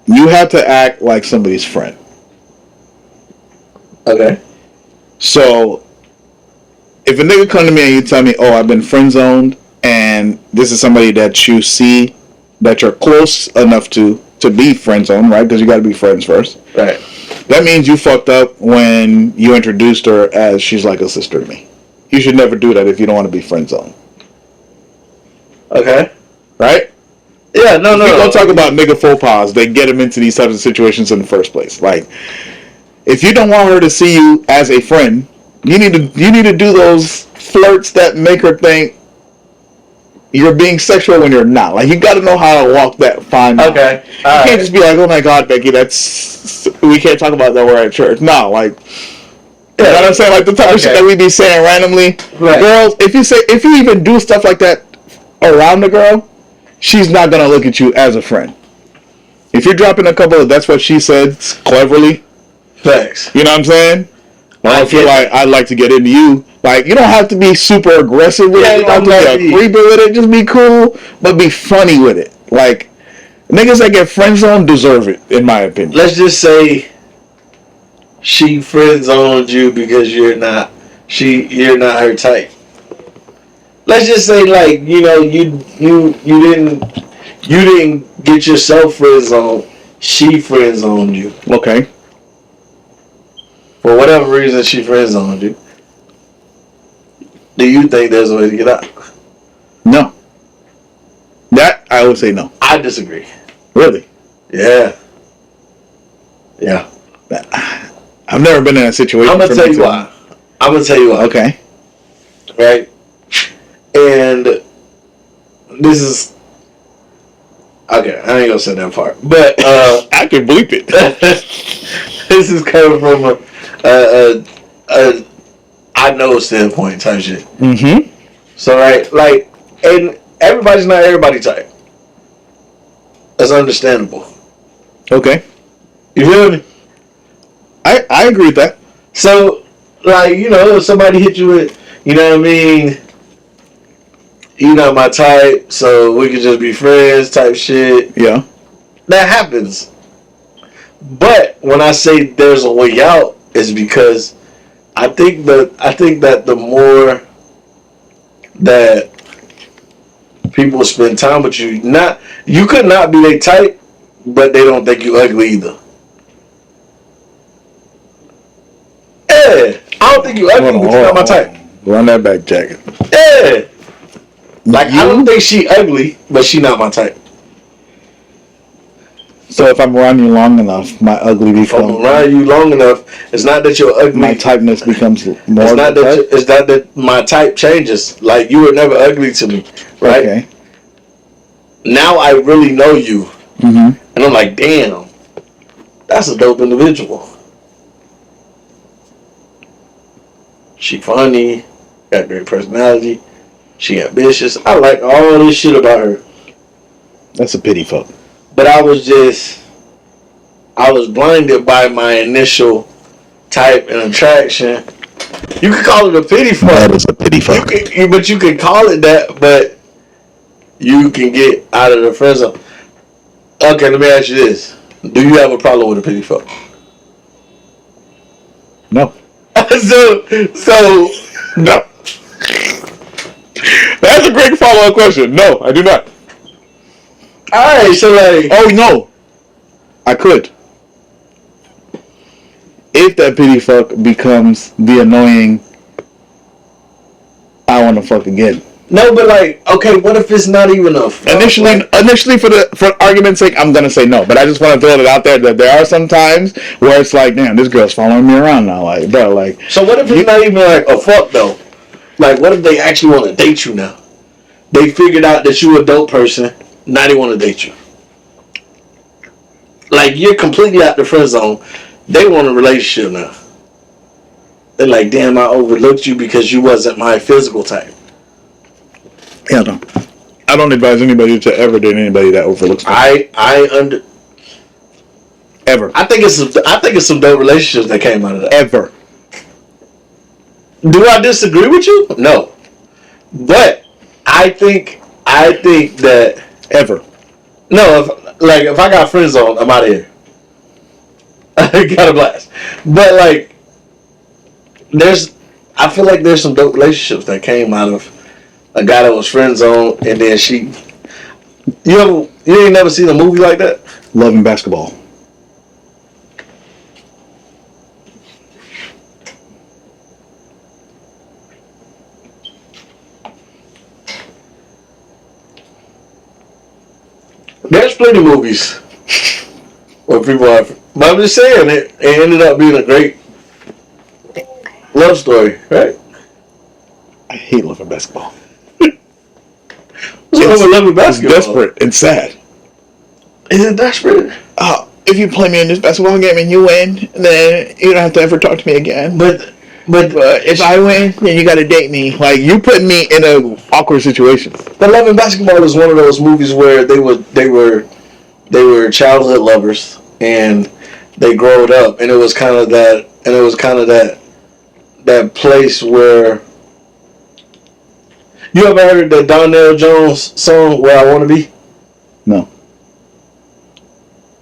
You have to act like somebody's friend. Okay. So, if a nigga come to me and you tell me, "Oh, I've been friend zoned," and this is somebody that you see that you're close enough to be friend zoned, right? Because you got to be friends first. Right. That means you fucked up when you introduced her as she's like a sister to me. You should never do that if you don't want to be friend zoned. Okay. Right? Yeah, no. We don't talk about nigga faux pas. They get him into these types of situations in the first place. Like, if you don't want her to see you as a friend, you need to do those flirts that make her think you're being sexual when you're not. Like, you got to know how to walk that fine line. Okay. You can't just be like, "Oh my God, Becky, we can't talk about that. We're at church." No, like, you know what I'm saying? Like the type of shit that we be saying randomly. Right. Girls, if you even do stuff like that around the girl, she's not gonna look at you as a friend. If you're dropping a couple of "that's what she said" cleverly, facts. you know what I'm saying? I feel like I'd like to get into you. Like, you don't have to be super aggressive with it. You don't have to be a creeper with it. Just be cool, but be funny with it. Like, niggas that get friend zoned deserve it, in my opinion. Let's just say she friend zoned you because you're not her type. Let's just say, like, you didn't get yourself friend zoned. She friend zoned you. Okay. For whatever reason, she friend zoned you. Do you think there's a way to get out? No. That, I would say no. I disagree. Really? Yeah. Yeah. I've never been in a situation. I'm gonna tell you why. Okay. Right? And this is okay. I ain't gonna say that part, but I can bleep it. this is coming from a I know standpoint type shit. Mm-hmm. So right, like, and everybody's not everybody type. That's understandable. Okay. You feel me? I agree with that. So, like, if somebody hit you with, you know what I mean, you're not my type, so we could just be friends type shit. Yeah. That happens. But when I say there's a way out, it's because I think that the more that people spend time with you, you could not be their type, but they don't think you ugly either. Yeah, I don't think you ugly, but you're not my type. Run that back, jacket. Yeah. Like, I don't think she ugly, but she not my type. So if I'm around you long enough, my ugly becomes... If I'm around you long enough, it's not that you're ugly. My typeness becomes more it's not that my type changes. Like, you were never ugly to me, right? Okay. Now I really know you. Mm-hmm. And I'm like, damn, that's a dope individual. She funny, got great personality, she ambitious. I like all this shit about her. That's a pity fuck. But I was blinded by my initial type and attraction. You could call it a pity fuck. That is a pity fuck. But you can call it that, but you can get out of the friend zone. Okay, let me ask you this. Do you have a problem with a pity fuck? No. so No. That's a great follow-up question. No, I do not. Alright, so like... Oh, no. I could. If that pity fuck becomes the annoying, I want to fuck again. No, but like, okay, what if it's not even a fuck? Initially, for argument's sake, I'm gonna say no. But I just want to throw it out there that there are some times where it's like, damn, this girl's following me around now, like, bro, like. So what if it's not even like a fuck though? Like, what if they actually want to date you now? they figured out that you're a dope person. Now they want to date you. Like, you're completely out the friend zone. They want a relationship now. They're like, damn, I overlooked you because you wasn't my physical type. Yeah, no. I don't advise anybody to ever date anybody that overlooks them. Ever. I think it's some dope relationships that came out of that. Ever. Do I disagree with you? No. But I think that Ever. no, if I got friends on, I'm out of here. I got a blast. But like, I feel like there's some dope relationships that came out of a guy that was friend zone, and then you ain't never seen a movie like that? Love and Basketball. There's plenty of movies where people are, but I'm just saying it ended up being a great love story, right? I hate Love and Basketball. What's wrong with Love and Basketball? It's desperate and sad. Is it desperate? If you play me in this basketball game and you win, then you don't have to ever talk to me again. But if I win, then you got to date me. Like, you put me in an awkward situation. But Love and Basketball is one of those movies where they were childhood lovers and they growed up, and it was kind of that place where, you ever heard the Donnell Jones song "Where I Want to Be"? No.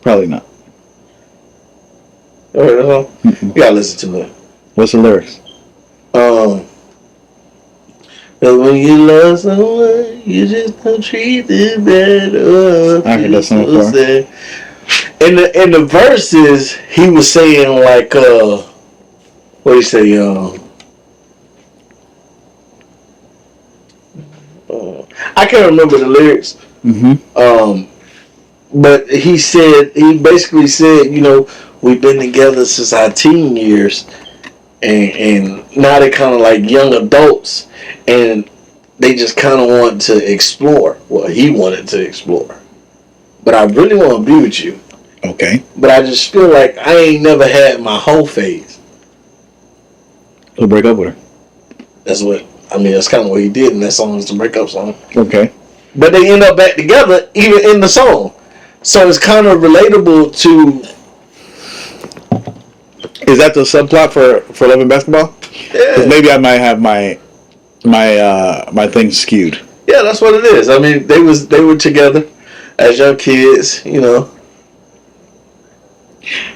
Probably not. You heard that song? You gotta listen to it. What's the lyrics? But when you love someone, you just don't treat them better. I heard that song before. In the verses, he was saying like, what do you say? I can't remember the lyrics. Mm-hmm. But he basically said, we've been together since our teen years, and now they're kind of like young adults, and they just kind of want to explore. Well, he wanted to explore, but I really want to be with you. Okay. But I just feel like I ain't never had my whole phase. So break up with her. That's kind of what he did in that song, is the breakup song. Okay. But they end up back together even in the song. So it's kind of relatable to... Is that the subplot for Love and Basketball? Yeah. 'Cause maybe I might have my thing skewed. Yeah, that's what it is. I mean, they were together as young kids, And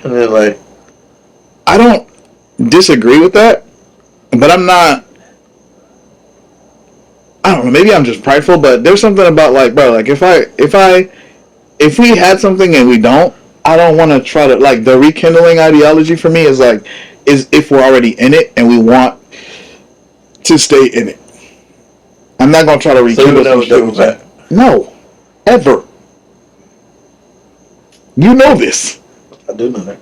then like... I don't disagree with that, but I'm not... I don't know, maybe I'm just prideful, but there's something about like, bro, like if we had something and we don't, I don't want to try to, like, the rekindling ideology for me is if we're already in it and we want to stay in it. I'm not going to try to rekindle that. No. Ever. You know this. I do know that.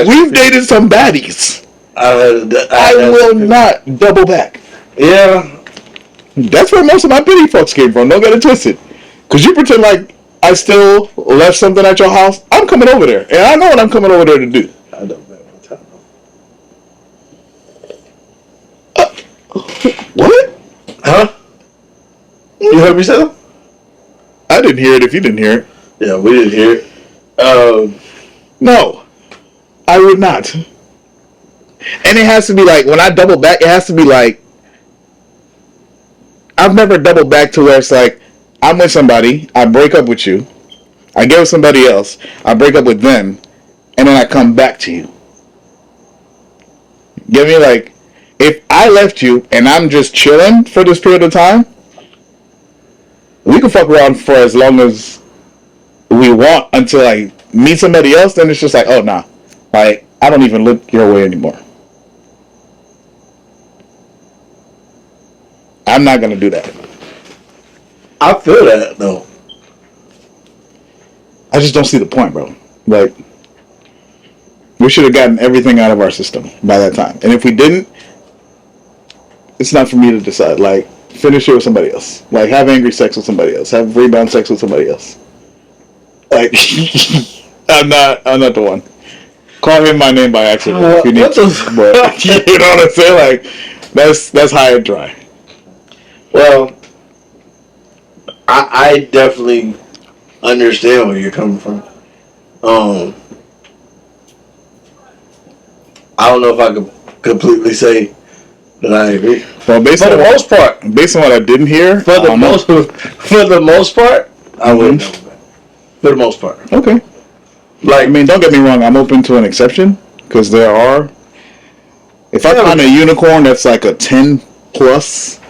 We've dated some baddies. I will not double back. Yeah. That's where most of my pity fucks came from. Don't get it twisted. Because you pretend like I still left something at your house. I'm coming over there. And I know what I'm coming over there to do. I don't know what time. What? Huh? You heard me say that? I didn't hear it if you didn't hear it. Yeah, we didn't hear it. No. I would not. And it has to be like, when I double back, it has to be like, I've never doubled back to where it's like, I'm with somebody, I break up with you, I get with somebody else, I break up with them, and then I come back to you. Get me? Like, if I left you and I'm just chilling for this period of time, we can fuck around for as long as we want until I meet somebody else, then it's just like, oh, nah. Like, I don't even look your way anymore. I'm not going to do that. I feel that, though. I just don't see the point, bro. Like, we should have gotten everything out of our system by that time. And if we didn't, it's not for me to decide. Like, finish it with somebody else. Like, have angry sex with somebody else. Have rebound sex with somebody else. Like, I'm not the one. Call him my name by accident if you need what to. the But, you know what I'm saying? Like, that's high and dry. Well, I definitely understand where you're coming from. I don't know if I could completely say that I agree. Well, For the most part, based on what I didn't hear, for the most part, I wouldn't know. For the most part, okay. like I mean, don't get me wrong. I'm open to an exception because there are. If I find a unicorn that's like a 10 plus,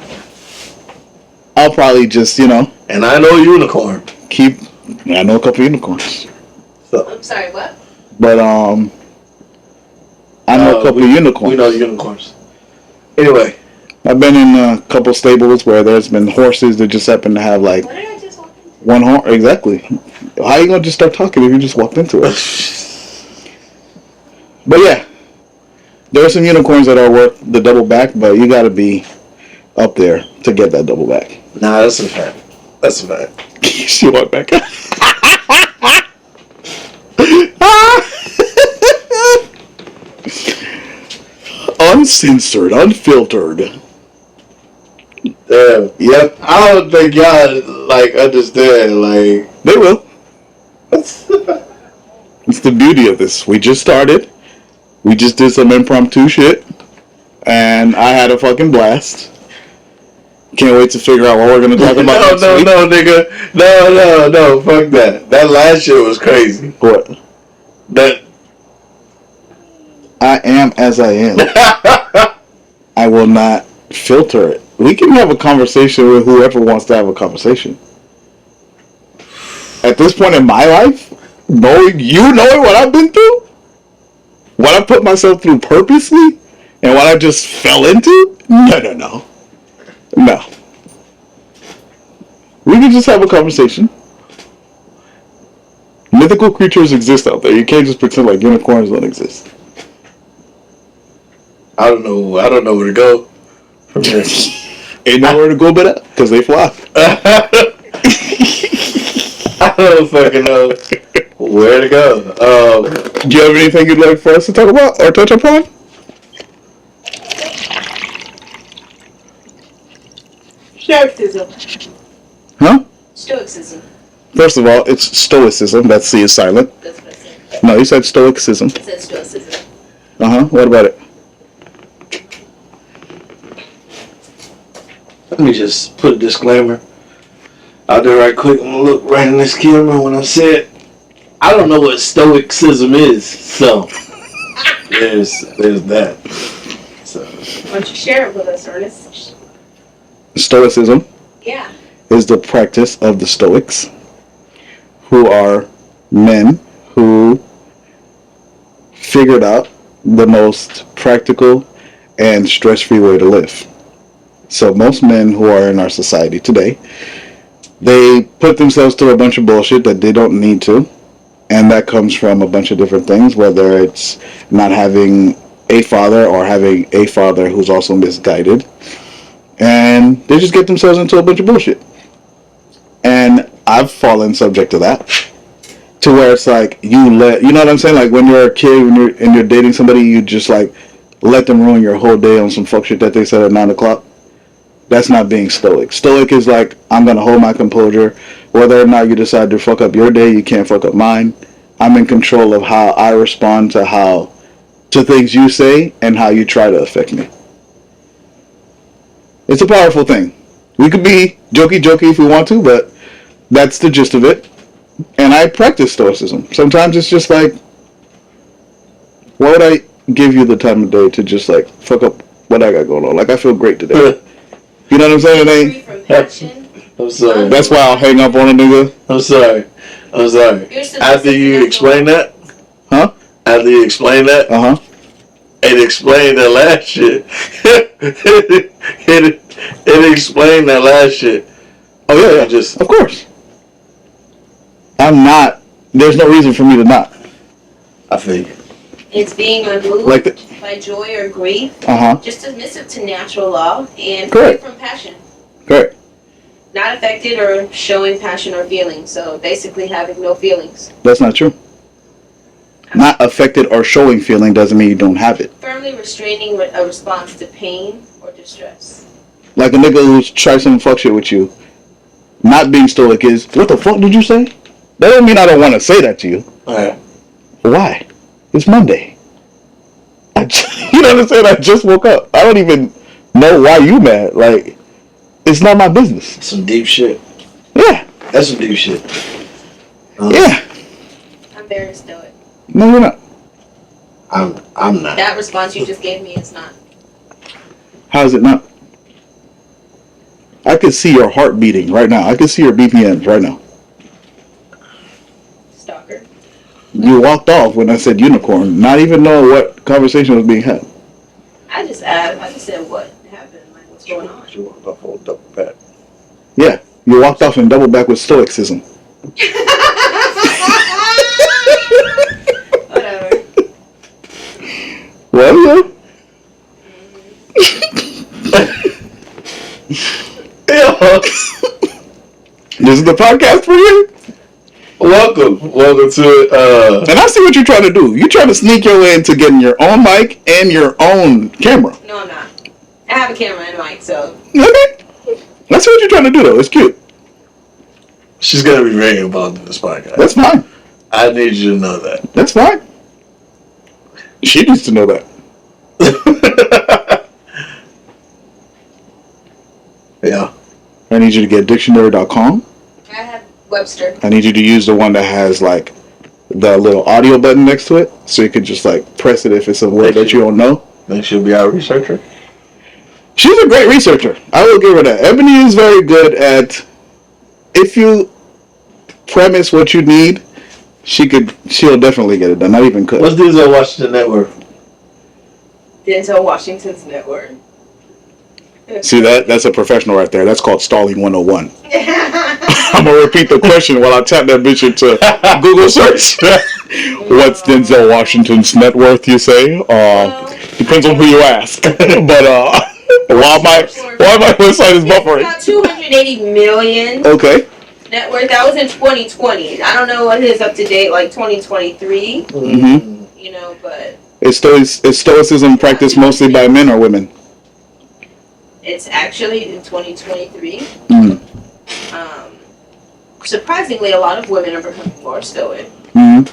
I'll probably just and I know unicorn. I know a couple unicorns. So I'm sorry, what? But I know a couple unicorns. We know unicorns. Anyway, I've been in a couple stables where there's been horses that just happen to have like What did I just walk into? one horn. Exactly. How you gonna just start talking if you just walked into it? But yeah, there are some unicorns that are worth the double back, but you gotta be up there to get that double back. nah, that's a fact. That's a fact. She walked back. Uncensored, unfiltered. Damn. Yep, I don't think y'all like understand. Like they will. It's the beauty of this. We just started. We just did some impromptu shit. And I had a fucking blast. Can't wait to figure out what we're gonna talk about next week. No, nigga. No. Fuck that. That last shit was crazy. What? That. I am as I am. I will not filter it. We can have a conversation with whoever wants to have a conversation. At this point in my life, knowing what I've been through, what I put myself through purposely, and what I just fell into, no. We can just have a conversation. Mythical creatures exist out there. You can't just pretend like unicorns don't exist. I don't know where to go from here. Ain't nowhere to go but up, because they fly. I don't fucking know where to go. Do you have anything you'd like for us to talk about or touch upon? Stoicism. Huh? Stoicism. First of all, it's stoicism. That C is silent. That's what I said. No, you said stoicism. I said stoicism. What about it? Let me just put a disclaimer out there right quick. I'm gonna look right in this camera when I said I don't know what stoicism is, so there's that. So Why don't you share it with us, Ernest? Stoicism Yeah. is the practice of the Stoics, who are men who figured out the most practical and stress-free way to live. So most men who are in our society today, they put themselves through a bunch of bullshit that they don't need to. And that comes from a bunch of different things, whether it's not having a father or having a father who's also misguided. And they just get themselves into a bunch of bullshit. And I've fallen subject to that. To where it's like, you know what I'm saying? Like when you're a kid and you're dating somebody, you just like let them ruin your whole day on some fuck shit that they said at 9 o'clock. That's not being stoic. Stoic is like, I'm going to hold my composure. Whether or not you decide to fuck up your day, you can't fuck up mine. I'm in control of how I respond to things you say and how you try to affect me. It's a powerful thing. We could be jokey if we want to, but that's the gist of it. And I practice stoicism. Sometimes it's just like, why would I give you the time of day to just like fuck up what I got going on? Like I feel great today. You know what I'm saying? Free from passion. I'm sorry. That's why I'll hang up on a nigga. I'm sorry. After you explain that? Huh? After you explain that? Uh-huh. It explained that last shit. it explained that last shit. Oh, yeah. Just, of course. I'm not. There's no reason for me to not. I think. It's being unmoved Like by joy or grief. Uh-huh. Just submissive to natural law and Correct. free from passion. Correct. Not affected or showing passion or feelings. So basically having no feelings. That's not true. Not affected or showing feeling doesn't mean you don't have it. Firmly restraining a response to pain or distress. Like a nigga who's trying some fuck shit with you, not being stoic is, what the fuck did you say? That don't mean I don't want to say that to you. Alright. Why? It's Monday. You know what I'm saying? I just woke up. I don't even know why you mad. Like, it's not my business. Some deep shit. Yeah. That's some deep shit. Yeah. I'm very stoic. No, you're not. I'm not. That response you just gave me is not. How is it not? I could see your heart beating right now. I could see your BPMs right now. Stalker. You walked off when I said unicorn, not even knowing what conversation was being had. I just said what happened, like what's going on. She walked off on double back. Yeah, you walked off and doubled back with stoicism. Whatever. Well, yeah. This is the podcast for you. Welcome to And I see what you're trying to do. You're trying to sneak your way into getting your own mic and your own camera. No, I'm not. I have a camera and mic, so. Okay. That's what you're trying to do, though. It's cute. She's gonna be very involved in this podcast. That's fine. I need you to know that. That's fine. She needs to know that. Yeah. I need you to get dictionary.com. I have Webster. I need you to use the one that has, like, the little audio button next to it, so you can just, like, press it if it's a word that you don't know. Think she'll be our researcher? She's a great researcher. I will give her that. Ebony is very good at, if you premise what you need, she'll definitely get it done. Not even could. What's Denzel Washington Network? Denzel Washington's network. See, that's a professional right there. That's called stalling 101. I'm going to repeat the question while I tap that bitch into Google search. What's Denzel Washington's net worth, you say? Depends on who you ask. But why my website is buffering? About 280 million Okay. net worth. That was in 2020. I don't know what it is up to date, like 2023. Mm-hmm. You know, but Is stoicism practiced mostly by men or women? it's actually in 2023. Mm-hmm. Surprisingly, a lot of women are becoming more stoic. Mm-hmm.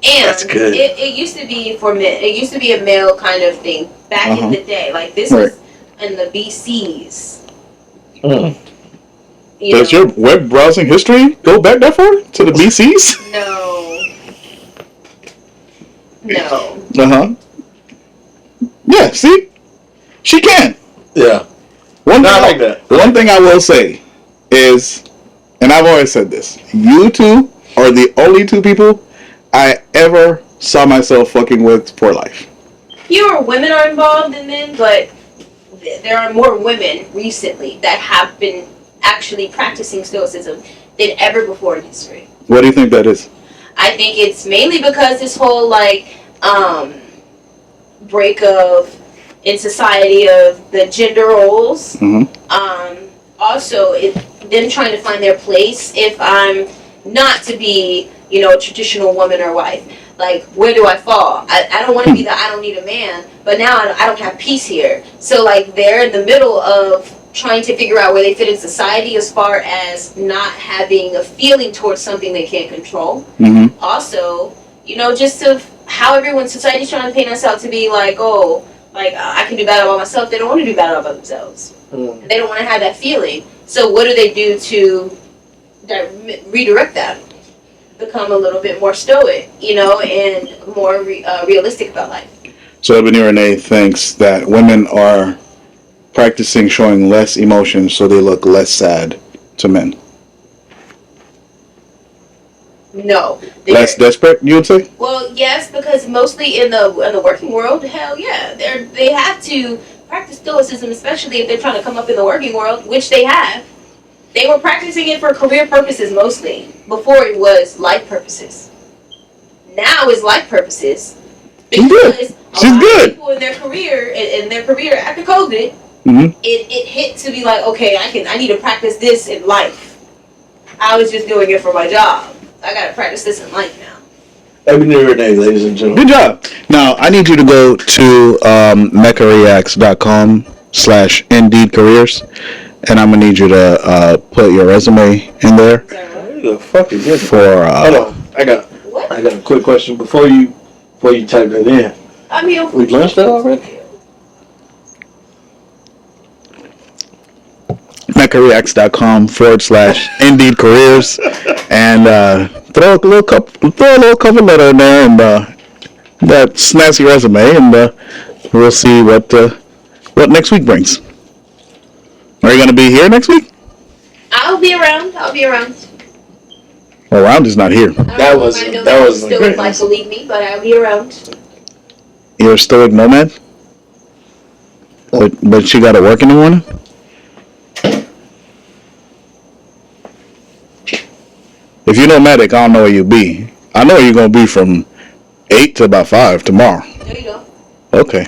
And That's good. It used to be for men. It used to be a male kind of thing back in the day. Like this Right. was in the BCs. Mm. Does your web browsing history go back that far? To the BCs? No. Uh-huh. Yeah, see? She can. Yeah. One No, thing, I like that. One thing I will say is, and I've always said this, you two are the only two people I ever saw myself fucking with for life. Fewer women are involved than men, but there are more women recently that have been actually practicing stoicism than ever before in history. What do you think that is? I think it's mainly because this whole break of in society of the gender roles. Mm-hmm. Also, them trying to find their place. If I'm not to be, a traditional woman or wife, like where do I fall? I don't want to be the I don't need a man, but now I don't have peace here. So like they're in the middle of trying to figure out where they fit in society as far as not having a feeling towards something they can't control. Mm-hmm. Also, just of how everyone's society's trying to paint us out to be like, I can do battle by myself. They don't want to do battle by themselves. Mm. They don't want to have that feeling. So what do they do to redirect that? Become a little bit more stoic, and more realistic about life. So Ebony Renee thinks that women are practicing showing less emotion so they look less sad to men. No. Less desperate, you would say? Well, yes, because mostly in the working world, hell yeah, they have to practice stoicism, especially if they're trying to come up in the working world, which they have. They were practicing it for career purposes mostly. Before it was life purposes. Now it's life purposes. She's good. Because She's a lot good. of people in their career after COVID, Mm-hmm. it hit to be like, okay, I need to practice this in life. I was just doing it for my job. I gotta practice this in life now. Happy New Year Day, ladies and gentlemen. Good job. Now, I need you to go to mechareacts.com/Indeed Careers, and I'm going to need you to put your resume in there Who the fuck is this? for... Hold on. I got What? a quick question before you type that in. I mean, We launched that already? mechareacts.com/Indeed Careers, and throw a little cover letter in there, and that snazzy resume, and we'll see what next week brings. Are you going to be here next week? I'll be around. Well, Round is not here. That was still would like to leave me, but I'll be around. You're a stoic nomad? But she got to work in the morning? If you're nomadic, I don't know where you be. I know where you're going to be from 8 to about 5 tomorrow. There you go. Okay.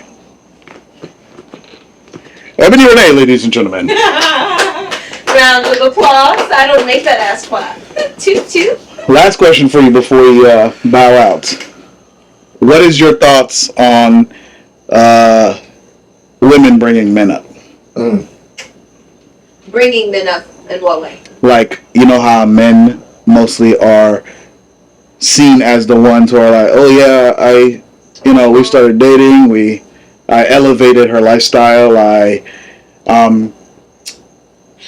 Ebony Renee, ladies and gentlemen. Round of applause. I don't make that ass clap. Toot toot. Last question for you before we bow out. What is your thoughts on women bringing men up? Bringing men up in what way? Like, you know how men mostly are seen as the ones who are like, oh yeah, we started dating, I elevated her lifestyle, I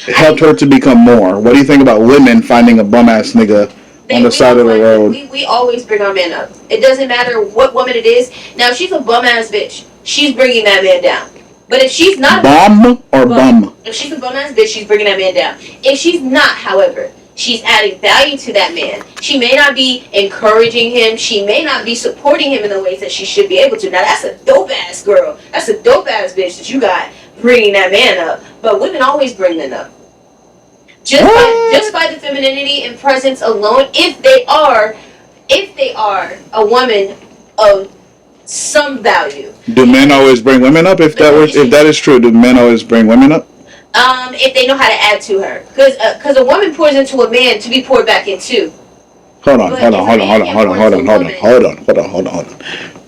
helped her to become more. What do you think about women finding a bum ass nigga on the side of the road? We always bring our men up. It doesn't matter what woman it is. Now, if she's a bum ass bitch, she's bringing that man down. But if she's not bum or bum? If she's a bum ass bitch, she's bringing that man down. If she's not, however, she's adding value to that man. She may not be encouraging him. She may not be supporting him in the ways that she should be able to. Now, that's a dope ass girl. That's a dope ass bitch that you got bringing that man up. But women always bring men up. Just by the femininity and presence alone, if they are a woman of some value. Do men always bring women up? If that is true, do men always bring women up? If they know how to add to her, because a woman pours into a man to be poured back into. Hold on.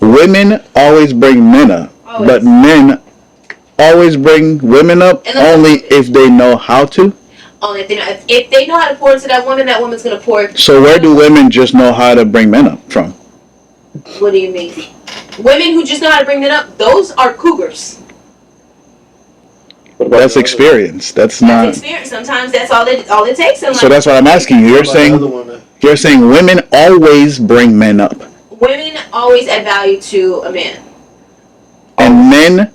Women always bring men up, but men always bring women up only if they know how to. Only if they know how to pour into that woman's gonna pour. So where do women just know how to bring men up from? What do you mean? Women who just know how to bring men up, those are cougars. That's experience. That's not experience. Sometimes that's all it takes in life. So that's what I'm asking you. You're saying women always bring men up. Women always add value to a man. And men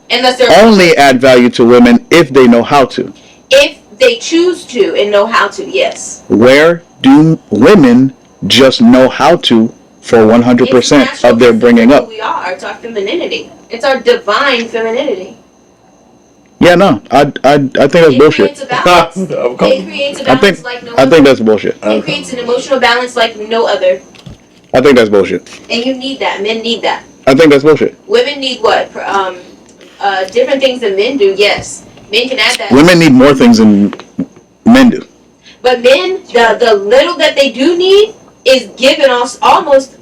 only add value to women if they know how to. If they choose to and know how to, yes. Where do women just know how to for 100% of their bringing up? We are. It's our femininity. It's our divine femininity. Yeah, no, I think that's bullshit. It creates a balance like no other. I think that's bullshit. It creates an emotional balance like no other. I think that's bullshit. And you need that. Men need that. I think that's bullshit. Women need what? Different things than men do, yes. Men can add that. Women need more things than men do. But men, the little that they do need is given us almost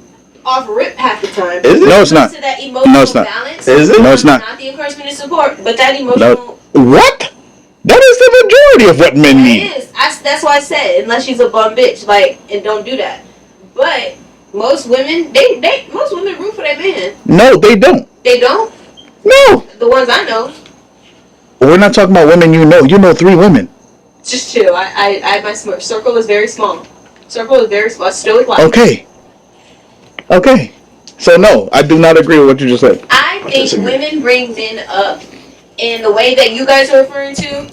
off rip half the time. Is it? No, it's not. To that emotional No, it's not. balance. Is it? No, it's not. Not the encouragement and support, but that emotional. No. What? That is the majority of what men need. It is. That's why I said, unless she's a bum bitch, and don't do that. But most women, most women root for that man. No, they don't. They don't? No. The ones I know. We're not talking about women you know. You know 3 women. Just chill. My circle is very small. Circle is very small. Stoic life. Okay. So no, I do not agree with what you just said. I think women bring men up in the way that you guys are referring to.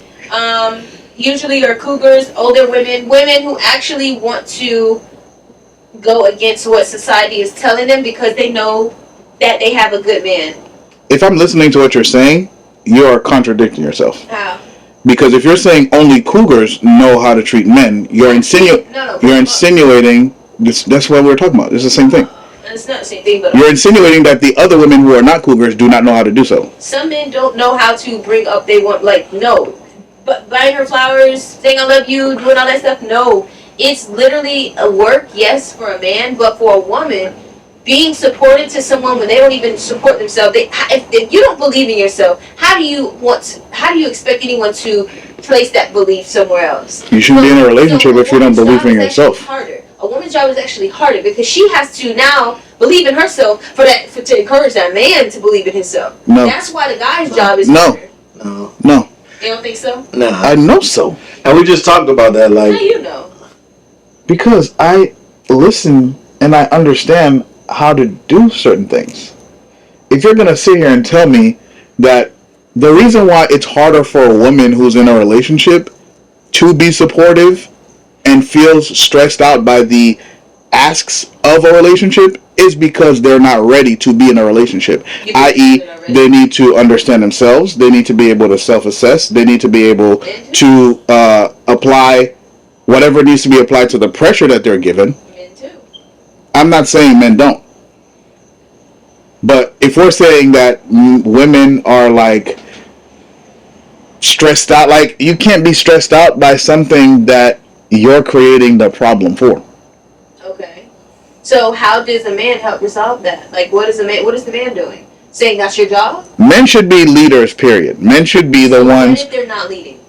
Usually are cougars, older women who actually want to go against what society is telling them because they know that they have a good man. If I'm listening to what you're saying, you are contradicting yourself. How? Because if you're saying only cougars know how to treat men, you're insinuating this. That's what we're talking about. It's the same thing. It's not the same thing, but You're insinuating that the other women who are not cougars do not know how to do so. some men don't know how to bring up they want, like, no. But buying her flowers, saying I love you, doing all that stuff, no. It's literally a work, yes, for a man, but for a woman, being supported to someone when they don't even support themselves, if you don't believe in yourself, how do you expect anyone to place that belief somewhere else? You shouldn't be in a relationship if you don't believe in yourself. Harder. A woman's job is actually harder because she has to now believe in herself to encourage that man to believe in himself. No. That's why the guy's job is harder. No. You don't think so? Nah. I know so. And we just talked about that, How like, do you know? Because I listen and I understand how to do certain things. If you're going to sit here and tell me that the reason why it's harder for a woman who's in a relationship to be supportive and feels stressed out by the asks of a relationship is because they're not ready to be in a relationship. I.e., they need to understand themselves. They need to be able to self-assess. They need to be able to apply whatever needs to be applied to the pressure that they're given. Men too. I'm not saying men don't. But if we're saying that women are like stressed out, like you can't be stressed out by something that you're creating the problem for. Okay. So how does a man help resolve that? Like, what is the man doing? Saying that's your job? Men should be leaders, period. Men should be the ones. What if they're not leading?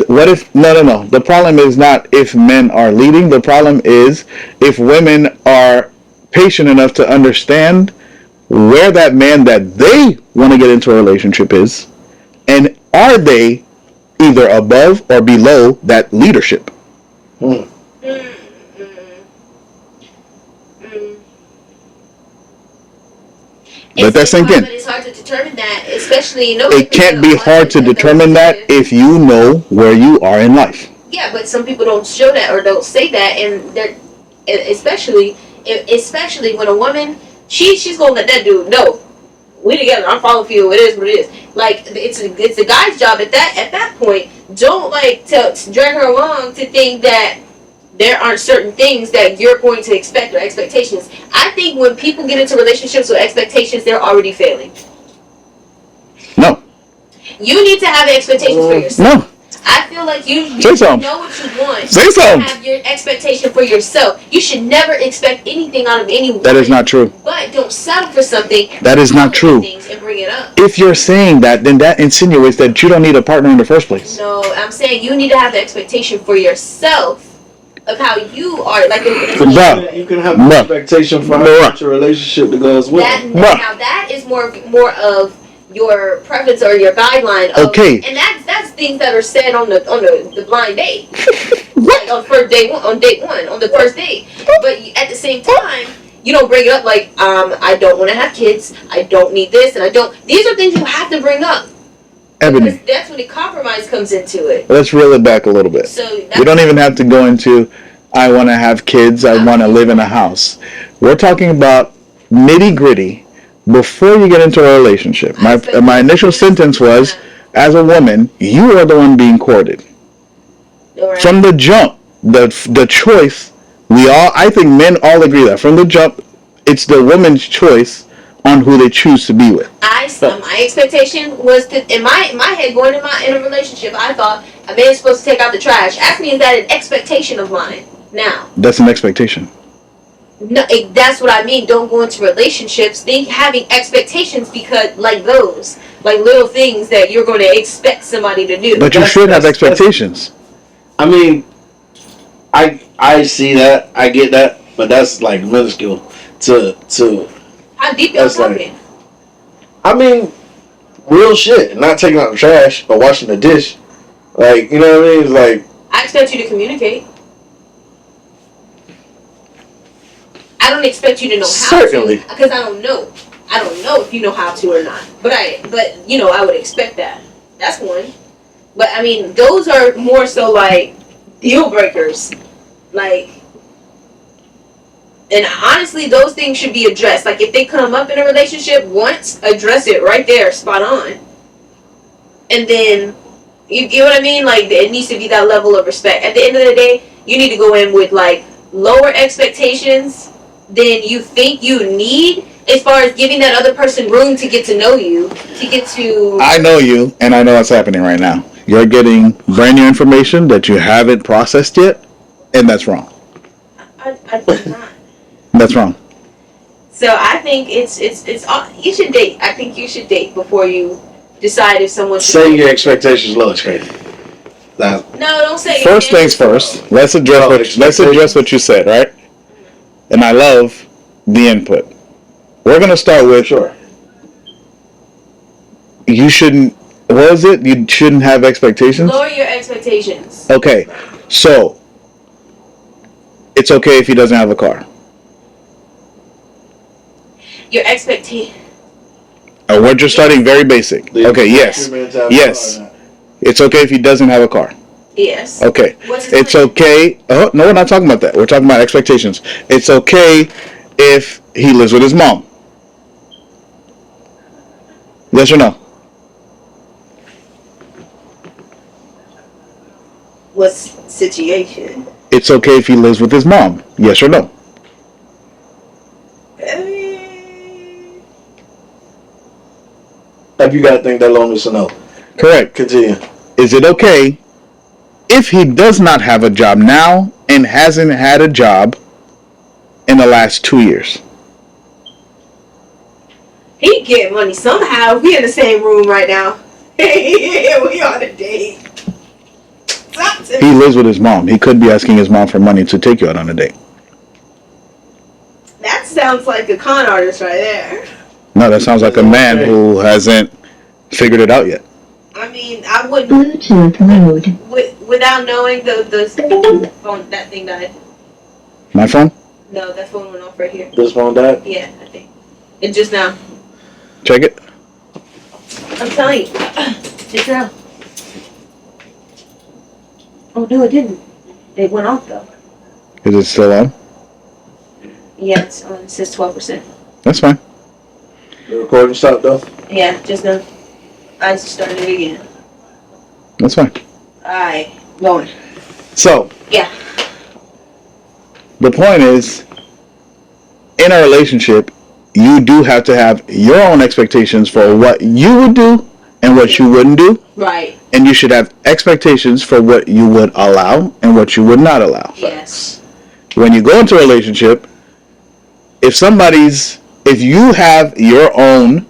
What if, no. The problem is not if men are leading. The problem is if women are patient enough to understand where that man that they want to get into a relationship is, and are they either above or below that leadership. mm. Let that sink in. But it's hard to determine that, especially It can't be hard to determine that if you know where you are in life. Yeah, but some people don't show that or don't say that, and they're especially when a woman she's gonna let that dude know we together. I'm following you. It is what it is. Like it's a guy's job at that point. Don't like to drag her along to think that there aren't certain things that you're going to expect or expectations. I think when people get into relationships with expectations, they're already failing. No. You need to have expectations for yourself. No. I feel like you know what you want. Say something. You have your expectation for yourself. You should never expect anything out of anyone. That is not true. But don't settle for something. That is not true. And bring it up. If you're saying that, then that insinuates that you don't need a partner in the first place. No, I'm saying you need to have the expectation for yourself of how you are. Like You can have an expectation for how your relationship to go as well. Now that is more of your preference or your guideline. Okay. And that's things that are said on the blind date. Like on date one, on the first date. But at the same time, you don't bring it up like, I don't want to have kids, I don't need this, and I don't. These are things you have to bring up. Ebony. Because that's when the compromise comes into it. Let's reel it back a little bit. So we don't even have to go into, I want to have kids, I want to live in a house. We're talking about nitty gritty before you get into a relationship. My initial sentence was, as a woman, you are the one being courted. Right. From the jump, the choice, I think men all agree that from the jump, it's the woman's choice on who they choose to be with. My expectation was that in my head going in a relationship, I thought a man's supposed to take out the trash. Ask me, is that an expectation of mine? Now. That's an expectation. No, that's what I mean. Don't go into relationships having expectations because like little things that you're going to expect somebody to do. But you should have expectations. I mean, I see that, I get that, but that's like minuscule to. How deep y'all talking? I mean, real shit. Not taking out the trash or washing the dish. Like, you know what I mean? It's like, I expect you to communicate. I don't expect you to know how to, because I don't know. I don't know if you know how to or not. But I would expect that. That's one. But I mean, those are more so like deal breakers. Like, and honestly, those things should be addressed. Like, if they come up in a relationship once, address it right there, spot on. And then, you get what I mean? Like, it needs to be that level of respect. At the end of the day, you need to go in with, like, lower expectations, than you think you need, as far as giving that other person room to get to know you, to get to... I know you, and I know what's happening right now. You're getting brand new information that you haven't processed yet, and that's wrong. I did not. That's wrong. So I think it's you should date. I think you should date before you decide if someone should... Saying your expectations low is crazy. No, don't say... First things first. Let's address what you said, right? And I love the input. We're gonna start with... Sure. You shouldn't... What was it? You shouldn't have expectations? Lower your expectations. Okay. So, it's okay if he doesn't have a car. Your expectation... We're just starting very basic. Okay, yes. Yes. It's okay if he doesn't have a car. Yes. Okay. What's his It's plan? okay. Oh, no, we're not talking about that. We're talking about expectations. It's okay if he lives with his mom. Yes or no? What's situation? It's okay if he lives with his mom. Yes or no? Have you got to think that long as to know? Correct. Continue. Is it okay if he does not have a job now and hasn't had a job in the last 2 years? He get money somehow. We in the same room right now. We on a date. He lives with his mom. He could be asking his mom for money to take you out on a date. That sounds like a con artist right there. No, that sounds like a man who hasn't figured it out yet. I mean, I wouldn't... Bluetooth mode. Without knowing the phone, that thing died. My phone? No, that phone went off right here. This phone died? Yeah, I think. It just now. Check it. I'm telling you. Just now. Oh, no, it didn't. It went off, though. Is it still on? Yeah, it's on. It says 12%. That's fine. The recording stopped though? Yeah, just now. I started it again. That's fine. Alright, going. So. Yeah. The point is, in a relationship, you do have to have your own expectations for what you would do and what you wouldn't do. Right. And you should have expectations for what you would allow and what you would not allow. Yes. When you go into a relationship, if you have your own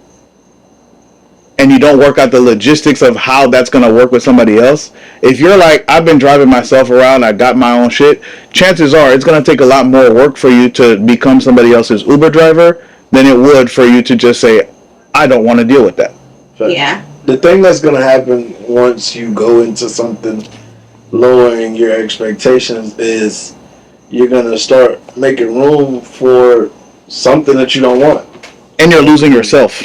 and you don't work out the logistics of how that's going to work with somebody else, if you're like, I've been driving myself around, I got my own shit, chances are it's going to take a lot more work for you to become somebody else's Uber driver than it would for you to just say, I don't want to deal with that. Yeah. The thing that's going to happen once you go into something lowering your expectations is you're going to start making room for something that you don't want. And you're losing yourself,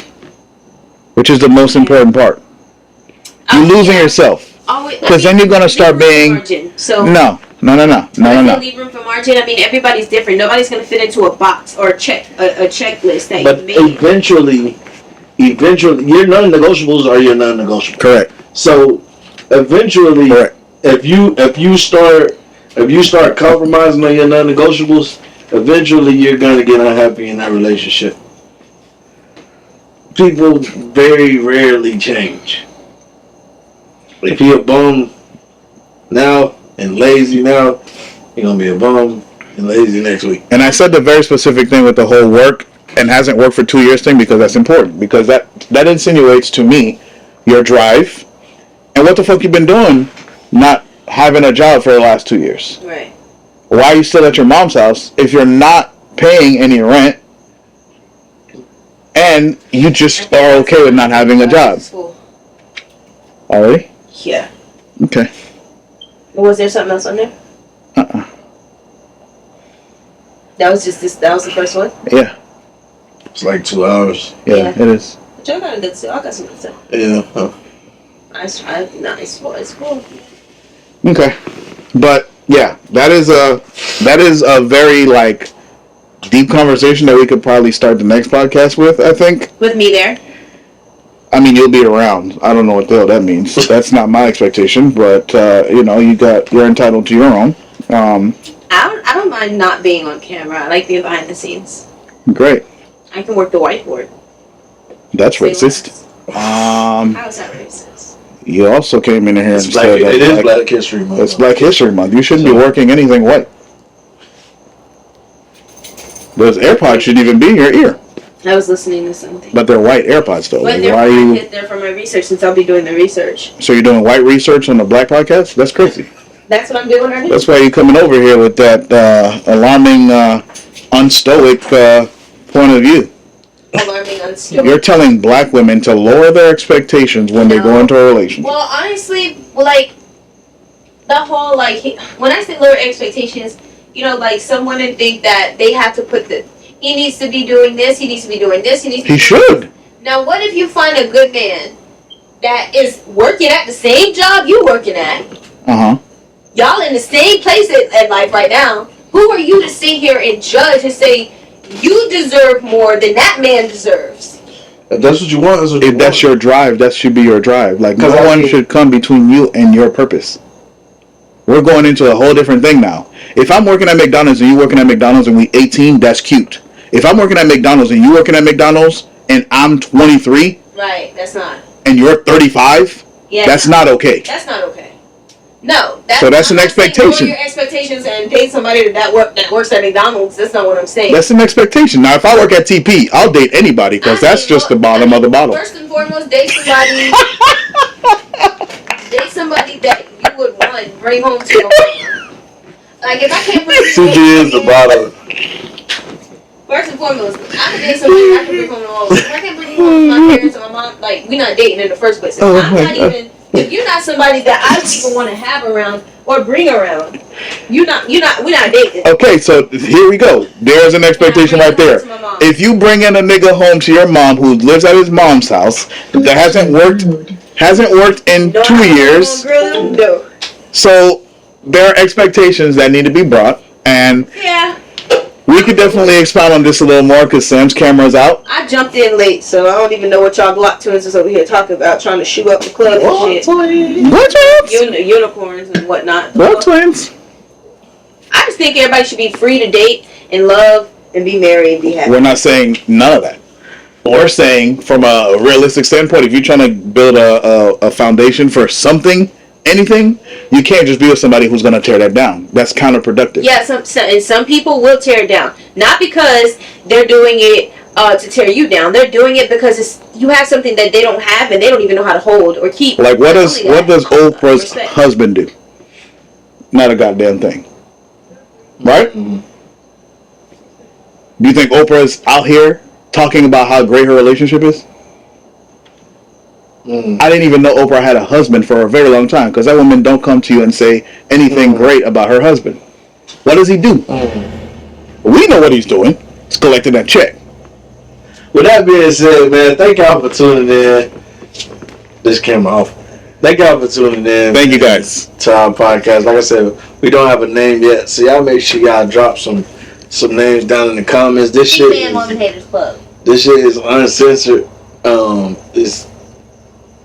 which is the most important part. You're losing yourself. Because then you're going to start being... Margin. So No. leave room for margin. I mean, everybody's different. Nobody's going to fit into a box or a checklist that But you made. eventually, your non-negotiables are your non-negotiables. Correct. So, eventually, Correct. if you start compromising on your non-negotiables, eventually you're gonna get unhappy in that relationship. People very rarely change. If he a bum now and lazy now, he gonna be a bum and lazy next week. And I said the very specific thing with the whole work and hasn't worked for 2 years thing because that's important. Because that insinuates to me your drive and what the fuck you been doing not having a job for the last 2 years. Right. Why are you still at your mom's house if you're not paying any rent and you just are okay with not having a job? Already? Yeah. Okay. Was there something else on there? That was just this. That was the first one. Yeah. It's like 2 hours. Yeah, Yeah. it is. But y'all got a good stuff. I got some good stuff. Yeah. Huh. Nice. It's cool. Okay. But yeah, that is a very like deep conversation that we could probably start the next podcast with, I think. With me there. I mean, you'll be around. I don't know what the hell that means. That's not my expectation, but you're entitled to your own. I don't mind mind not being on camera. I like being behind the scenes. Great. I can work the whiteboard. That's Say racist. less. How is that racist? You also came in here and said that it is Black History Month. it's Black History Month. You shouldn't be working anything white. Those AirPods shouldn't even be in your ear. I was listening to something. But they're white AirPods, though. But Why are you? they're from my research, since I'll be doing the research. So you're doing white research on the Black podcast? That's crazy. That's what I'm doing right now. That's why you're coming over here with that alarming, unstoic point of view. Alarming, unstable. You're telling black women to lower their expectations when they go into a relationship. Well, honestly, like, the whole, like, when I say lower expectations, you know, like, some women think that they have to put he needs to be doing this, he needs to be doing this, He should. Now, what if you find a good man that is working at the same job you working at? Y'all in the same place at life right now. Who are you to sit here and judge and say you deserve more than that man deserves? If that's what you want, that's what you want. That's your drive, that should be your drive. Like, no one should come between you and your purpose. We're going into a whole different thing now. If I'm working at McDonald's and you working at McDonald's and we 18, that's cute. If I'm working at McDonald's and you working at McDonald's and I'm 23, right? That's not. And you're 35, yeah, that's not okay. That's not okay. No, so that's an expectation. Lower your expectations and date somebody that works at McDonald's. That's not what I'm saying. That's an expectation. Now, if I work at TP, I'll date anybody because that's just the bottom of the bottom. First and foremost, date somebody. Date somebody that you would want bring home to your mom. Like if I can't put CG is the bottom. First and foremost, I can date somebody I can bring home to all. If I can't bring home to my parents or my mom, like we're not dating in the first place. I'm not even. If you're not somebody that I don't even want to have around or bring around, we're not dating. Okay, so here we go. There's an expectation right there. If you bring in a nigga home to your mom who lives at his mom's house that hasn't worked in 2 years, no. So there are expectations that need to be brought, and yeah. We could definitely expound on this a little more because Sam's camera's out. I jumped in late, so I don't even know what y'all Glock twins is over here talking about, trying to shoot up the club and shit. What twins? Unicorns and whatnot. What twins? I just think everybody should be free to date and love and be married and be happy. We're not saying none of that. We're saying from a realistic standpoint, if you're trying to build a foundation for something, anything, you can't just be with somebody who's going to tear that down. That's counterproductive. Yeah, some people will tear it down. Not because they're doing it to tear you down. They're doing it because you have something that they don't have and they don't even know how to hold or keep. Like what does Oprah's husband do? Not a goddamn thing. Right? Mm-hmm. Do you think Oprah's out here talking about how great her relationship is? I didn't even know Oprah had a husband for a very long time because that woman don't come to you and say anything great about her husband. What does he do? We know what he's doing. He's collecting that check. With that being said, man, thank y'all for tuning in. This camera off. Thank y'all for tuning in. Thank you guys. To our podcast. Like I said, we don't have a name yet, so y'all make sure y'all drop some names down in the comments. This shit is uncensored.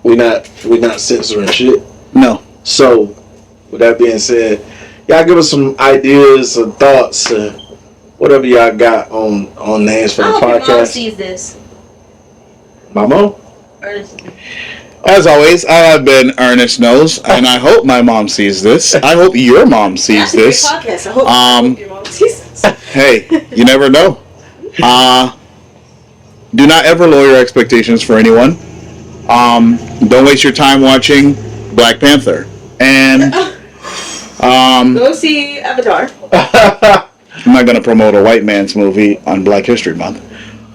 We not censoring shit. No. So, with that being said, y'all give us some ideas or thoughts, whatever y'all got on names for the podcast. I hope your mom sees this. My mom? Ernest. As always, I have been Ernest Knows, and I hope my mom sees this. I hope your mom sees this. I hope your mom sees this. Hey, you never know. Do not ever lower your expectations for anyone. Don't waste your time watching Black Panther. And go see Avatar. I'm not going to promote a white man's movie on Black History Month.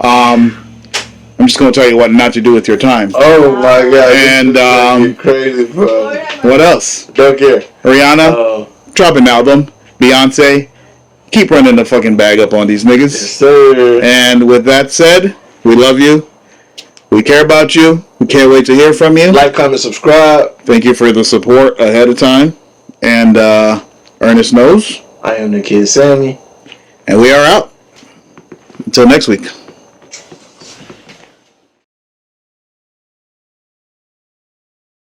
I'm just going to tell you what not to do with your time. Oh my God! And you crazy, bro. What else? Don't care. Rihanna, drop an album. Beyonce, keep running the fucking bag up on these niggas. Yes, sir. And with that said, we love you. We care about you. We can't wait to hear from you. Like, comment, subscribe. Thank you for the support ahead of time. And Ernest Knows. I am the kid Sammie. And we are out. Until next week.